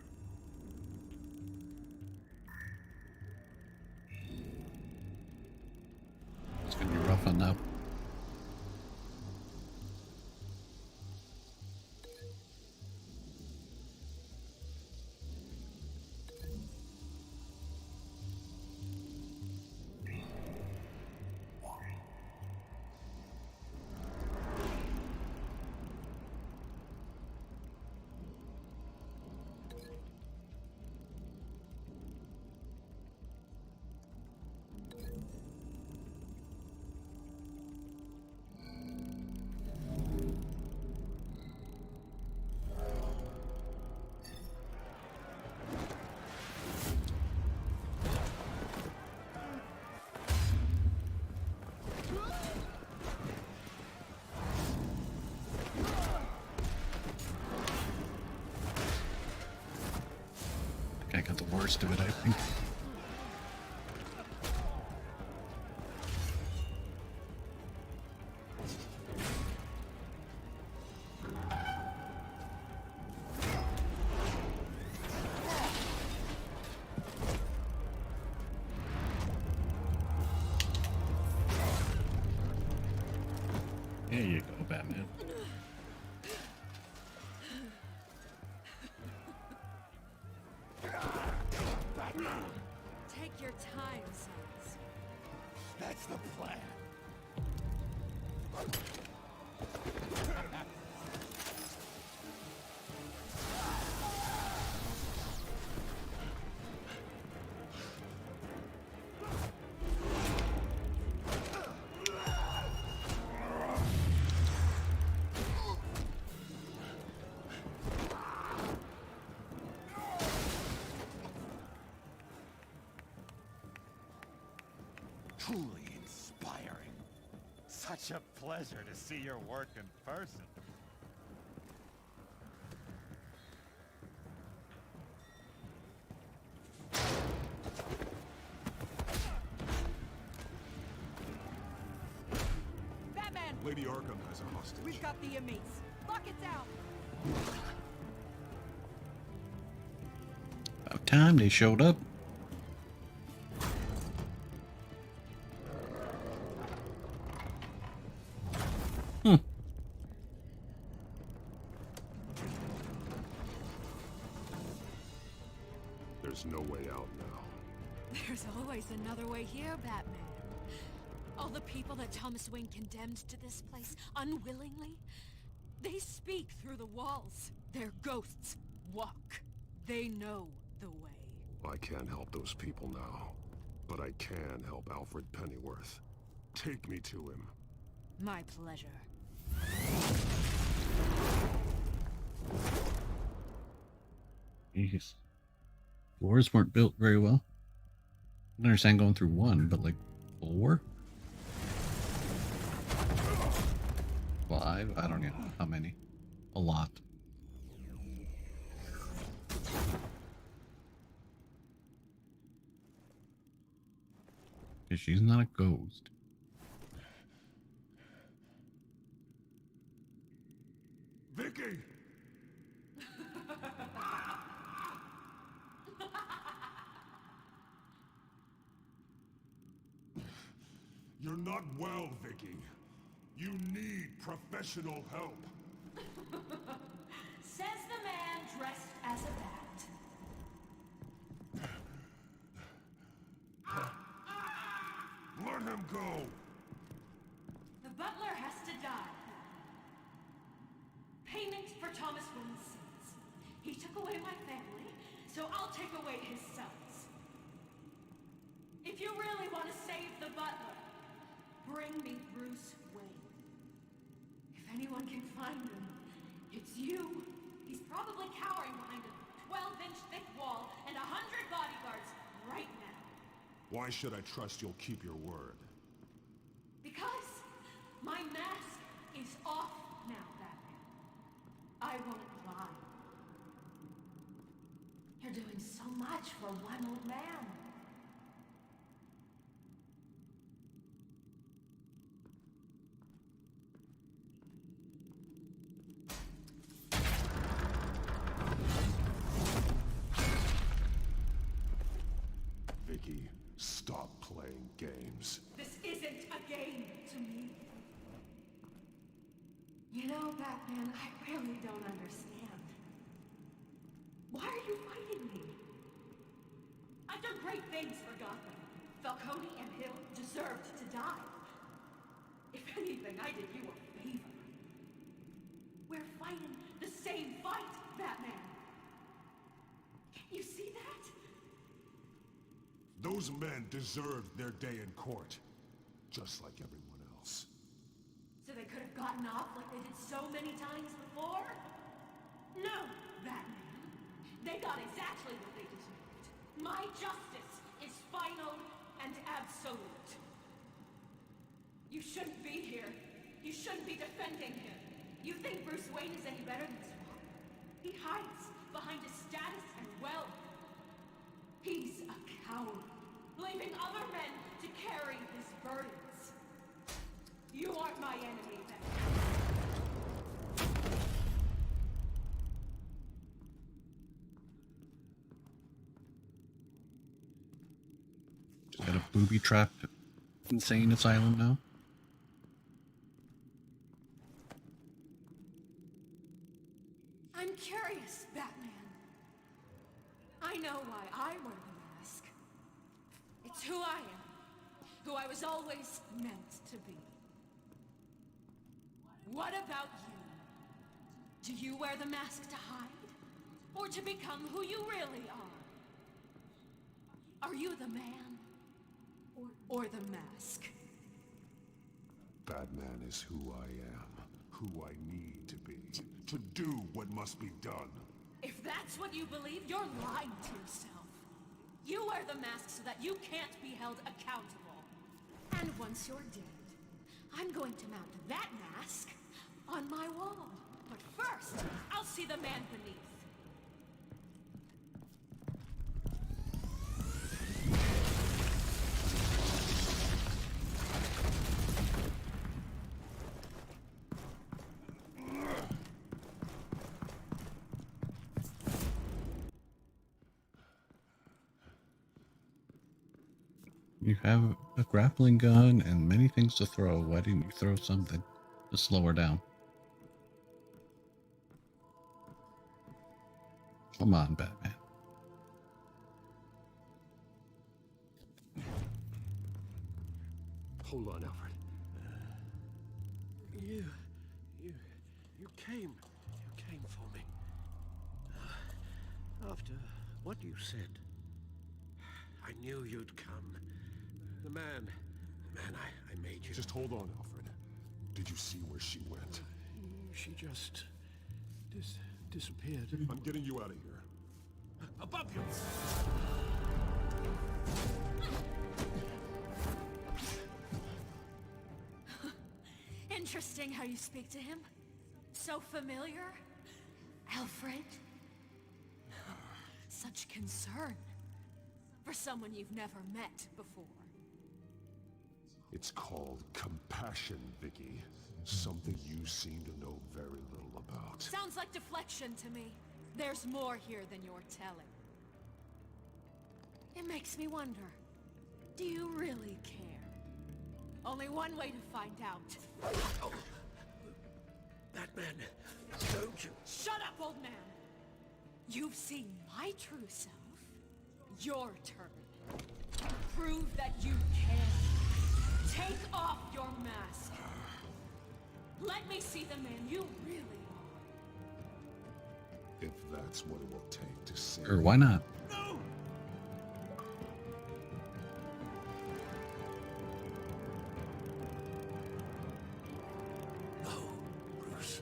It's gonna be rough on that. worst of it, I think. There you go, Batman. Take your time, sons. That's the plan. Truly inspiring. Such a pleasure to see your work in person. Batman! Lady Arkham has a hostage. We've got the inmates. Lock it down! About time they showed up. There's no way out now. There's always another way here, Batman. All the people that Thomas Wayne condemned to this place unwillingly, they speak through the walls. Their ghosts walk. They know the way. I can't help those people now, but I can help Alfred Pennyworth. Take me to him. My pleasure. Jeez. Floors weren't built very well. I don't understand going through one, but like 4? 5? I don't know how many. A lot. Because she's not a ghost. Vicky! You're not well, Vicky. You need professional help. Says the man dressed as a bat. Let him go! The butler has to die. Payment for Thomas Wayne's sins. He took away my family, so I'll take away his sons. If you really want to save the butler, bring me Bruce Wayne. If anyone can find him, it's you. He's probably cowering behind a 12-inch thick wall and 100 bodyguards right now. Why should I trust you'll keep your word? Because my mask is off now, Batman. I won't lie. You're doing so much for one old man. Vicky, stop playing games. This isn't a game to me. You know, Batman, I really don't understand. Why are you fighting me? I've done great things for Gotham. Falcone and Hill deserved to die. If anything, I did you a favor. We're fighting the same fight, Batman. Can't you see that? Those men deserved their day in court, just like everyone else. So they could have gotten off like they did so many times before? No, Batman. They got exactly what they deserved. My justice is final and absolute. You shouldn't be here. You shouldn't be defending him. You think Bruce Wayne is any better than Swamp? He hides behind his status and wealth. He's a coward, leaving other men to carry his burdens. You aren't my enemy, then. Just got a booby-trapped insane asylum now. I'm curious, Batman. I know why I wear the mask. It's who I am. Who I was always meant to be. What about you? Do you wear the mask to hide? Or to become who you really are? Are you the man? Or the mask? Batman is who I am, who I need to be, to do what must be done. If that's what you believe, you're lying to yourself. You wear the mask so that you can't be held accountable. And once you're dead, I'm going to mount that mask on my wall. But first, I'll see the man beneath. You have a grappling gun and many things to throw. Why didn't you throw something to slow her down? Come on, Batman. Hold on, Alfred. You came for me. After what you said, I knew you'd come. The man I made you. Just hold on, Alfred. Did you see where she went? She just disappeared. I'm getting you out of here. Above you! Interesting how you speak to him. So familiar. Alfred. Such concern. For someone you've never met before. It's called compassion, Vicky. Something you seem to know very little about. Sounds like deflection to me. There's more here than you're telling. It makes me wonder. Do you really care? Only one way to find out. Oh. Batman, don't you... Shut up, old man! You've seen my true self. Your turn. Prove that you can. Take off your mask. Let me see the man you really are. If that's what it will take to save... Or why not? No! No, Bruce.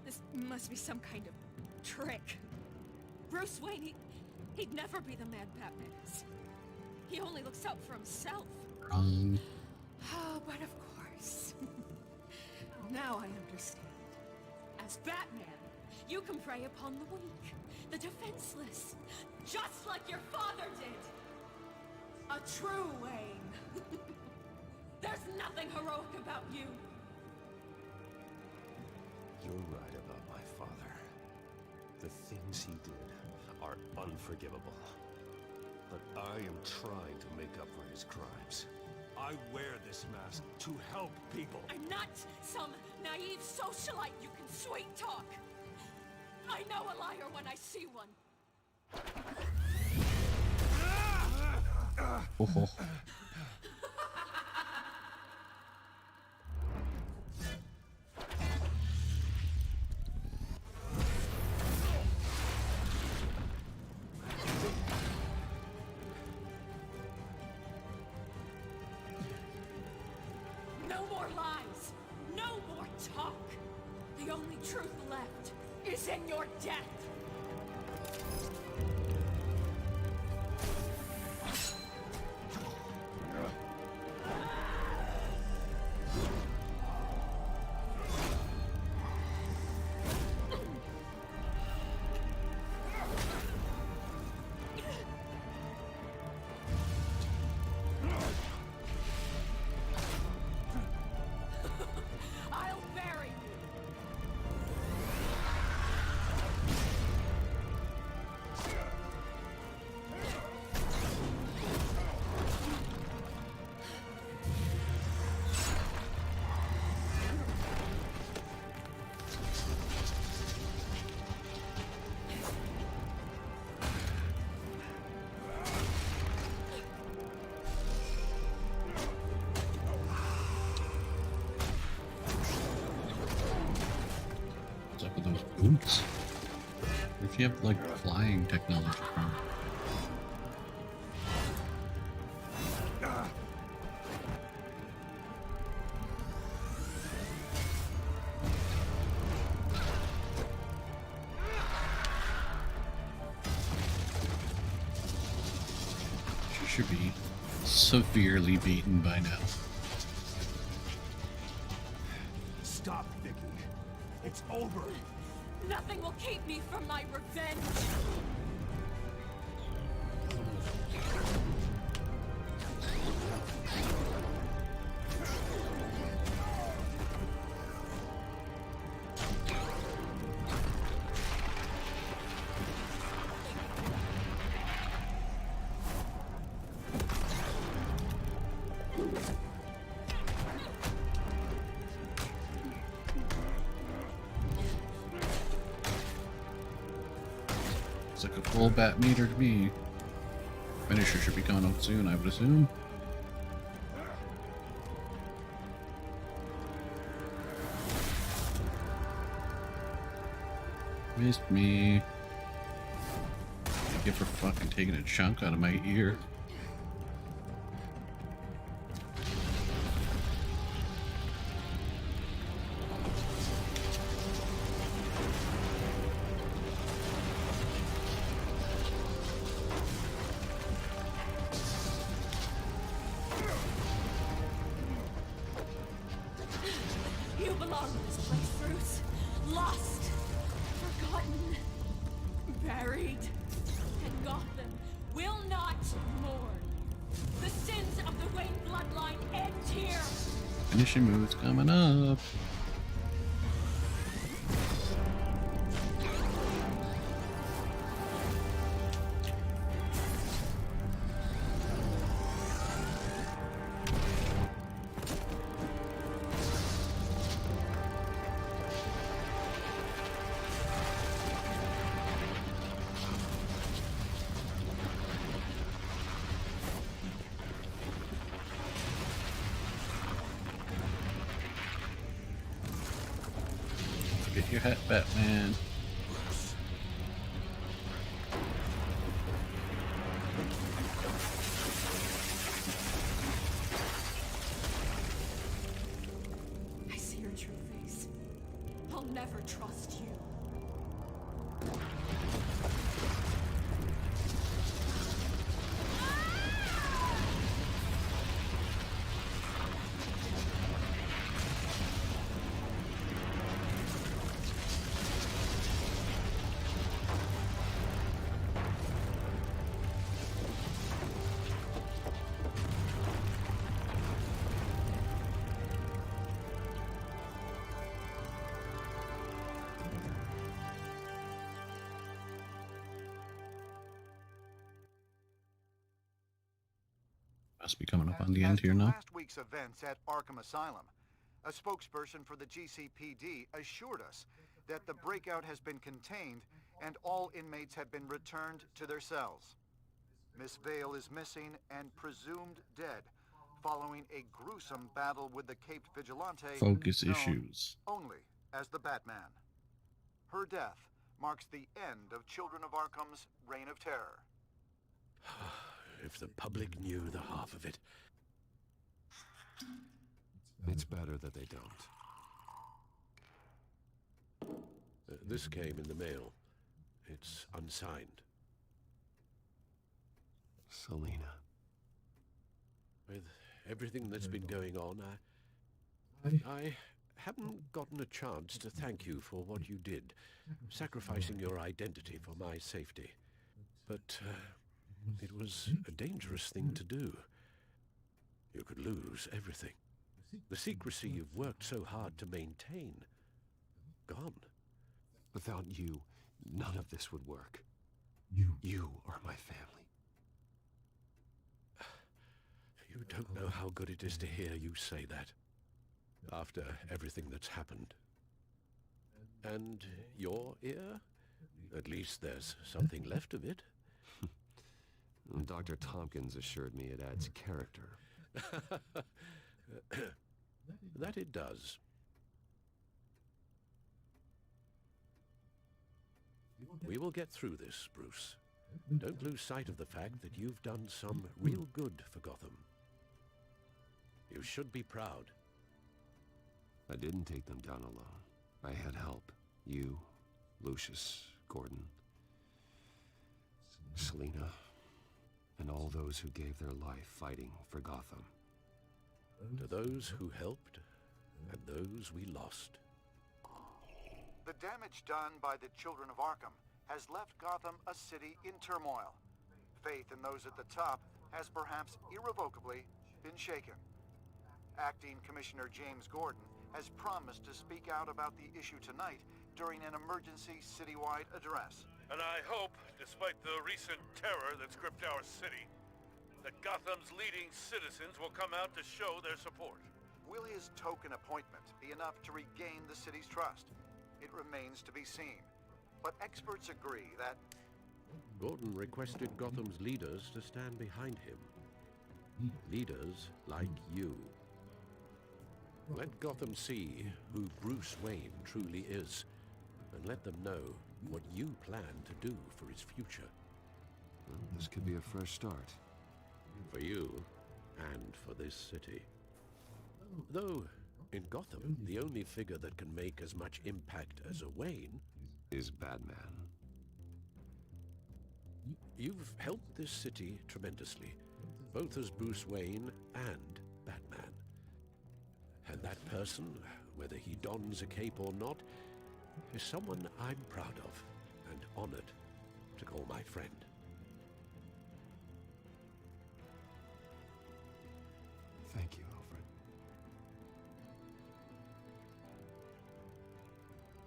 This must be some kind of trick. Bruce Wayne, he'd never be the man Batman is. He only looks out for himself. Wrong. Oh, but of course. Now I understand. As Batman, you can prey upon the weak, the defenseless, just like your father did. A true Wayne. There's nothing heroic about you. You're right about my father. The things he did are unforgivable. But I am trying to make up for his crimes. I wear this mask to help people. I'm not some naive socialite you can sweet talk. I know a liar when I see one. Oh. No more lies. No more talk. The only truth left is in your death. boots? Where'd you have, like, flying technology from? She should be severely beaten by now. Stop, Vicky. It's over. Nothing will keep me from my revenge. It's like a full bat meter to me. Finisher should be coming out soon, I would assume. Missed me. Thank you for fucking taking a chunk out of my ear. You belong in this place, Bruce. Lost, forgotten, buried. And Gotham will not mourn. The sins of the Wayne bloodline end here. Finishing moves coming up. Get your hat, Batman. I see your true face. I'll never trust you. Must be coming up on the end here now. Last week's events at Arkham Asylum, a spokesperson for the GCPD assured us that the breakout has been contained and all inmates have been returned to their cells. Miss Vale is missing and presumed dead following a gruesome battle with the caped vigilante Focus known issues. only as the Batman. Her death marks the end of Children of Arkham's reign of terror. If the public knew the half of it. It's better that they don't. This came in the mail. It's unsigned. Selena. With everything that's been going on, I haven't gotten a chance to thank you for what you did, sacrificing your identity for my safety. But it was a dangerous thing to do. You could lose everything. The secrecy you've worked so hard to maintain. Gone. Without you, none of this would work. You are my family. You don't know how good it is to hear you say that. After everything that's happened. And your ear? At least there's something left of it. Dr. Tompkins assured me it adds character. That it does. We will get through this, Bruce. Don't lose sight of the fact that you've done some real good for Gotham. You should be proud. I didn't take them down alone. I had help. You, Lucius, Gordon, Selina, and all those who gave their life fighting for Gotham. To those who helped, and those we lost. The damage done by the Children of Arkham has left Gotham a city in turmoil. Faith in those at the top has perhaps irrevocably been shaken. Acting Commissioner James Gordon has promised to speak out about the issue tonight during an emergency citywide address. And I hope, despite the recent terror that's gripped our city, that Gotham's leading citizens will come out to show their support. Will his token appointment be enough to regain the city's trust? It remains to be seen. But experts agree that Gordon requested Gotham's leaders to stand behind him. Leaders like you. Let Gotham see who Bruce Wayne truly is, and let them know what you plan to do for his future. Well, this could be a fresh start. For you, and for this city. Though, in Gotham, the only figure that can make as much impact as a Wayne is Batman. You've helped this city tremendously, both as Bruce Wayne and Batman. And that person, whether he dons a cape or not, is someone I'm proud of and honored to call my friend. Thank you, Alfred.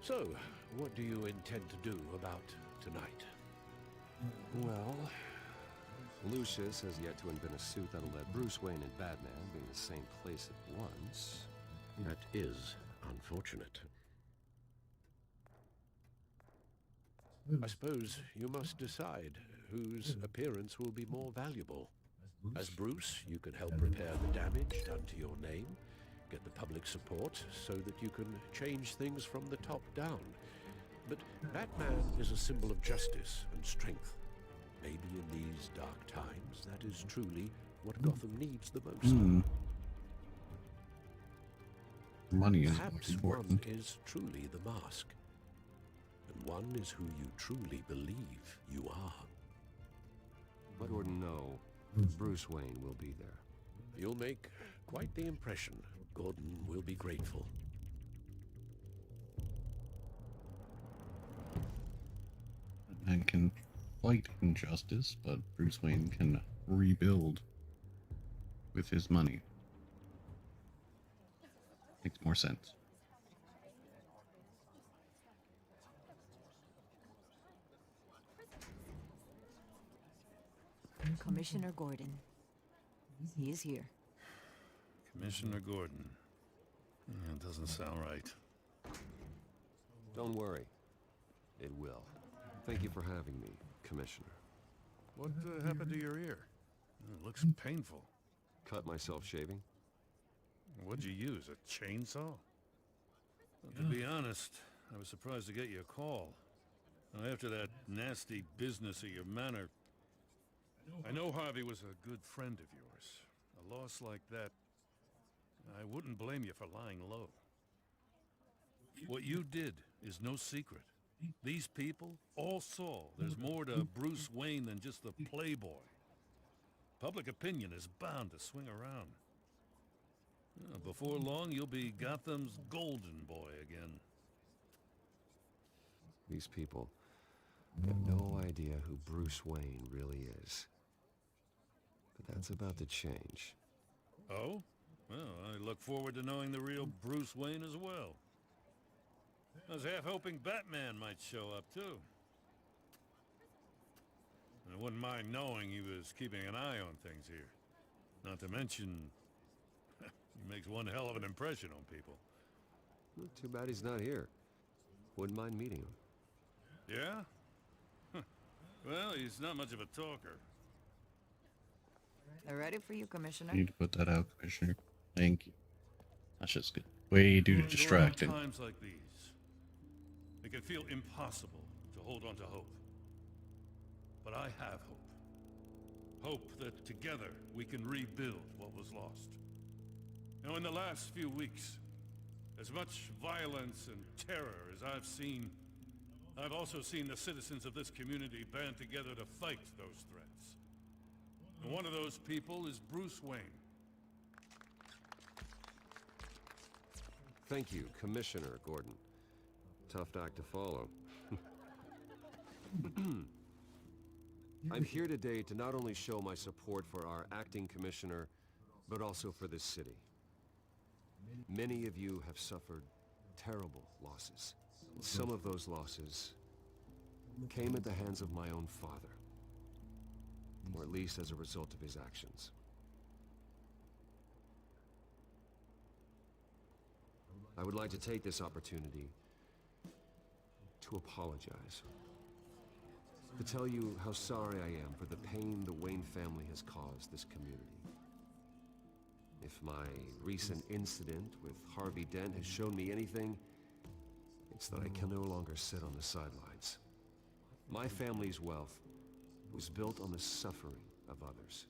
So, what do you intend to do about tonight? Well, Lucius has yet to invent a suit that'll let Bruce Wayne and Batman be in the same place at once. That is unfortunate. I suppose you must decide whose appearance will be more valuable. As Bruce, you can help repair the damage done to your name, get the public support so that you can change things from the top down. But Batman is a symbol of justice and strength. Maybe in these dark times, that is truly what Gotham needs the most. Money is Perhaps important. one is truly the mask, and one is who you truly believe you are. Let Gordon know Bruce Wayne will be there. You'll make quite the impression. Gordon will be grateful. Batman can fight injustice, but Bruce Wayne can rebuild with his money. Makes more sense. Commissioner Gordon. He is here. Commissioner Gordon. Yeah, it doesn't sound right. Don't worry. It will. Thank you for having me, Commissioner. What happened to your ear? It looks painful. Cut myself shaving? What'd you use, a chainsaw? Well, to be honest, I was surprised to get your call. After that nasty business at your manor, I know Harvey was a good friend of yours. A loss like that, I wouldn't blame you for lying low. What you did is no secret. These people all saw there's more to Bruce Wayne than just the playboy. Public opinion is bound to swing around. Before long, you'll be Gotham's golden boy again. These people have no idea who Bruce Wayne really is. But that's about to change. Oh? Well, I look forward to knowing the real Bruce Wayne as well. I was half hoping Batman might show up, too. I wouldn't mind knowing he was keeping an eye on things here. Not to mention, he makes one hell of an impression on people. Well, too bad he's not here. Wouldn't mind meeting him. Yeah? Well, he's not much of a talker. They're ready for you, Commissioner. You need to put that out, Commissioner. Thank you. That's just way too distracting. Times like these, it can feel impossible to hold on to hope. But I have hope. Hope that together we can rebuild what was lost. You know, in the last few weeks, as much violence and terror as I've seen, I've also seen the citizens of this community band together to fight those threats. And one of those people is Bruce Wayne. Thank you, Commissioner Gordon. Tough act to follow. I'm here today to not only show my support for our acting commissioner, but also for this city. Many of you have suffered terrible losses. Some of those losses came at the hands of my own father, or at least as a result of his actions. I would like to take this opportunity to apologize. To tell you how sorry I am for the pain the Wayne family has caused this community. If my recent incident with Harvey Dent has shown me anything, it's that I can no longer sit on the sidelines. My family's wealth was built on the suffering of others.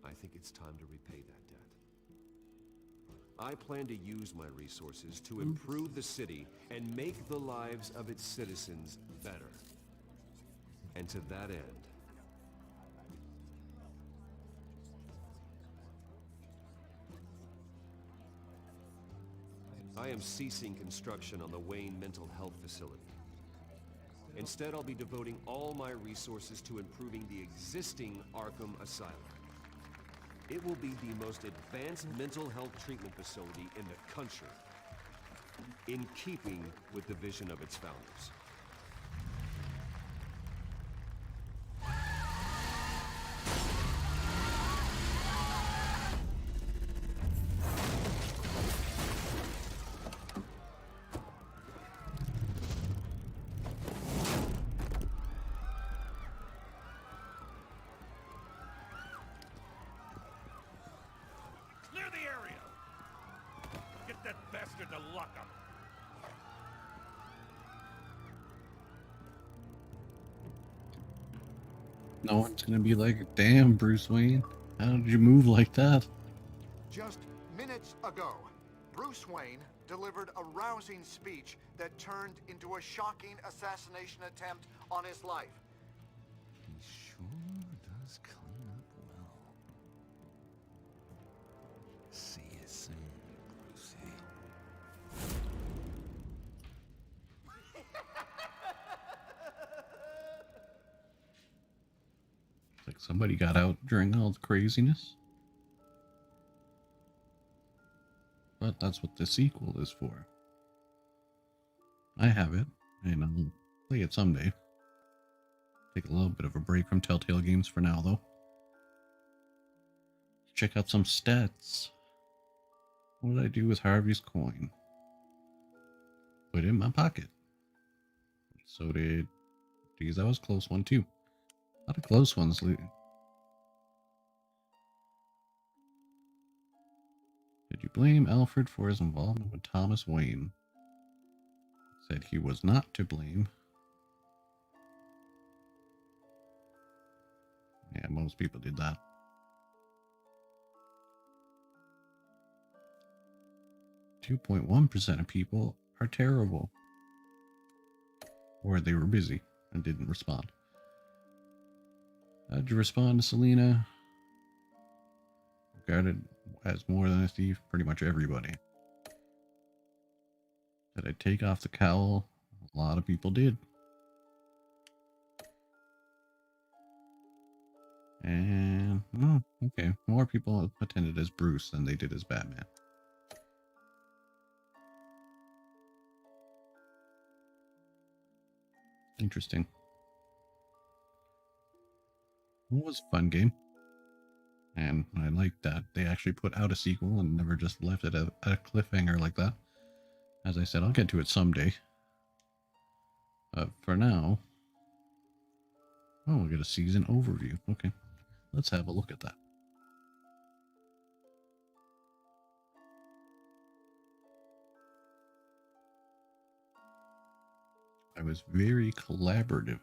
I think it's time to repay that debt. I plan to use my resources to improve the city and make the lives of its citizens better. And to that end, I am ceasing construction on the Wayne Mental Health Facility. Instead, I'll be devoting all my resources to improving the existing Arkham Asylum. It will be the most advanced mental health treatment facility in the country, in keeping with the vision of its founders. Clear the area! Get that bastard to lock up! No one's gonna be like, damn, Bruce Wayne, how did you move like that? Just minutes ago, Bruce Wayne delivered a rousing speech that turned into a shocking assassination attempt on his life. He sure does clean up well. See you soon, Brucey. Like somebody got out during all the craziness. But that's what the sequel is for. I have it, and I'll play it someday. Take a little bit of a break from Telltale games for now, though. Check out some stats. What did I do with Harvey's coin? Put it in my pocket. So did... Geez, that was a close one, too. A lot of close ones. Did you blame Alfred for his involvement with Thomas Wayne? Said he was not to blame. Yeah, most people did that. .1% of people are terrible. Or they were busy and didn't respond. How'd you respond to Selena? Regarded as more than a thief, pretty much everybody. Did I take off the cowl? A lot of people did. And, oh, okay. More people attended as Bruce than they did as Batman. Interesting. It was a fun game. And I like that they actually put out a sequel and never just left it at a cliffhanger like that. As I said, I'll get to it someday. But for now... Oh, we'll get a season overview. Okay. Let's have a look at that. I was very collaborative.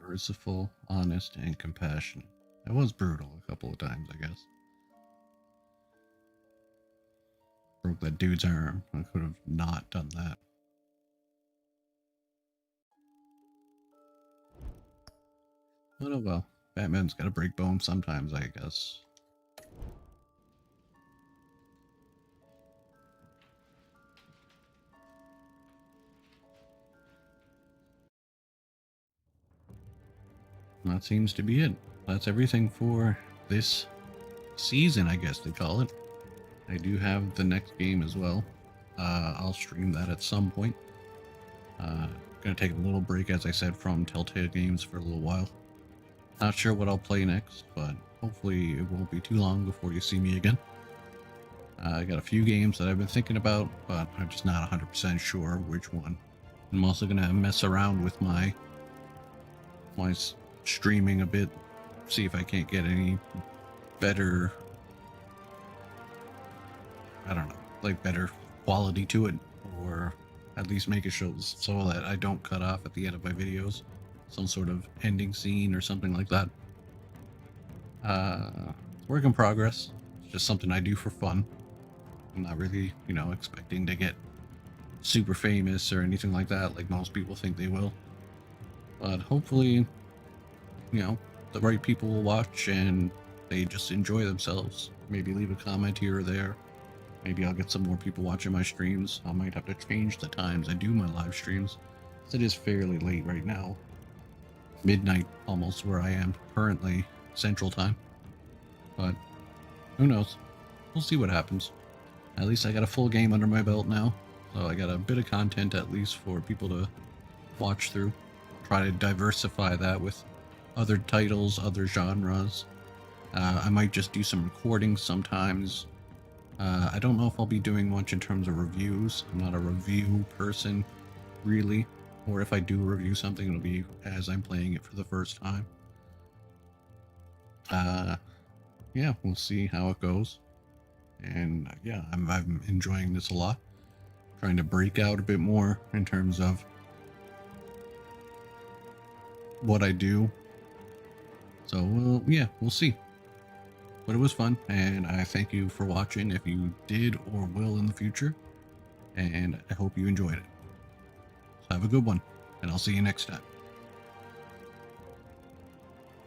Merciful, honest, and compassionate. I was brutal a couple of times, I guess. Broke that dude's arm. I could have not done that. But oh well. Batman's gotta break bones sometimes, I guess. That seems to be it. That's everything for this season, I guess they call it. I do have the next game as well. I'll stream that at some point. Gonna take a little break, as I said, from Telltale games for a little while. Not sure what I'll play next, but hopefully it won't be too long before you see me again. I got a few games that I've been thinking about, but I'm just not 100% sure which one. I'm also gonna mess around with my streaming a bit, see if I can't get any better, I don't know, like better quality to it, or at least make it shows so that I don't cut off at the end of my videos, some sort of ending scene or something like that. Work in progress. It's just something I do for fun. I'm not really, expecting to get super famous or anything like that, like most people think they will. But hopefully, the right people will watch and they just enjoy themselves. Maybe leave a comment here or there. Maybe I'll get some more people watching my streams. I might have to change the times I do my live streams. It is fairly late right now. Midnight almost where I am currently, Central Time. But who knows? We'll see what happens. At least I got a full game under my belt now. So I got a bit of content at least for people to watch through. Try to diversify that with other titles, other genres. I might just do some recordings sometimes. I don't know if I'll be doing much in terms of reviews. I'm not a review person, really. Or if I do review something, it'll be as I'm playing it for the first time. Yeah, we'll see how it goes. And yeah, I'm enjoying this a lot. Trying to break out a bit more in terms of what I do. So, we'll see. But it was fun, and I thank you for watching if you did or will in the future. And I hope you enjoyed it. So have a good one, and I'll see you next time.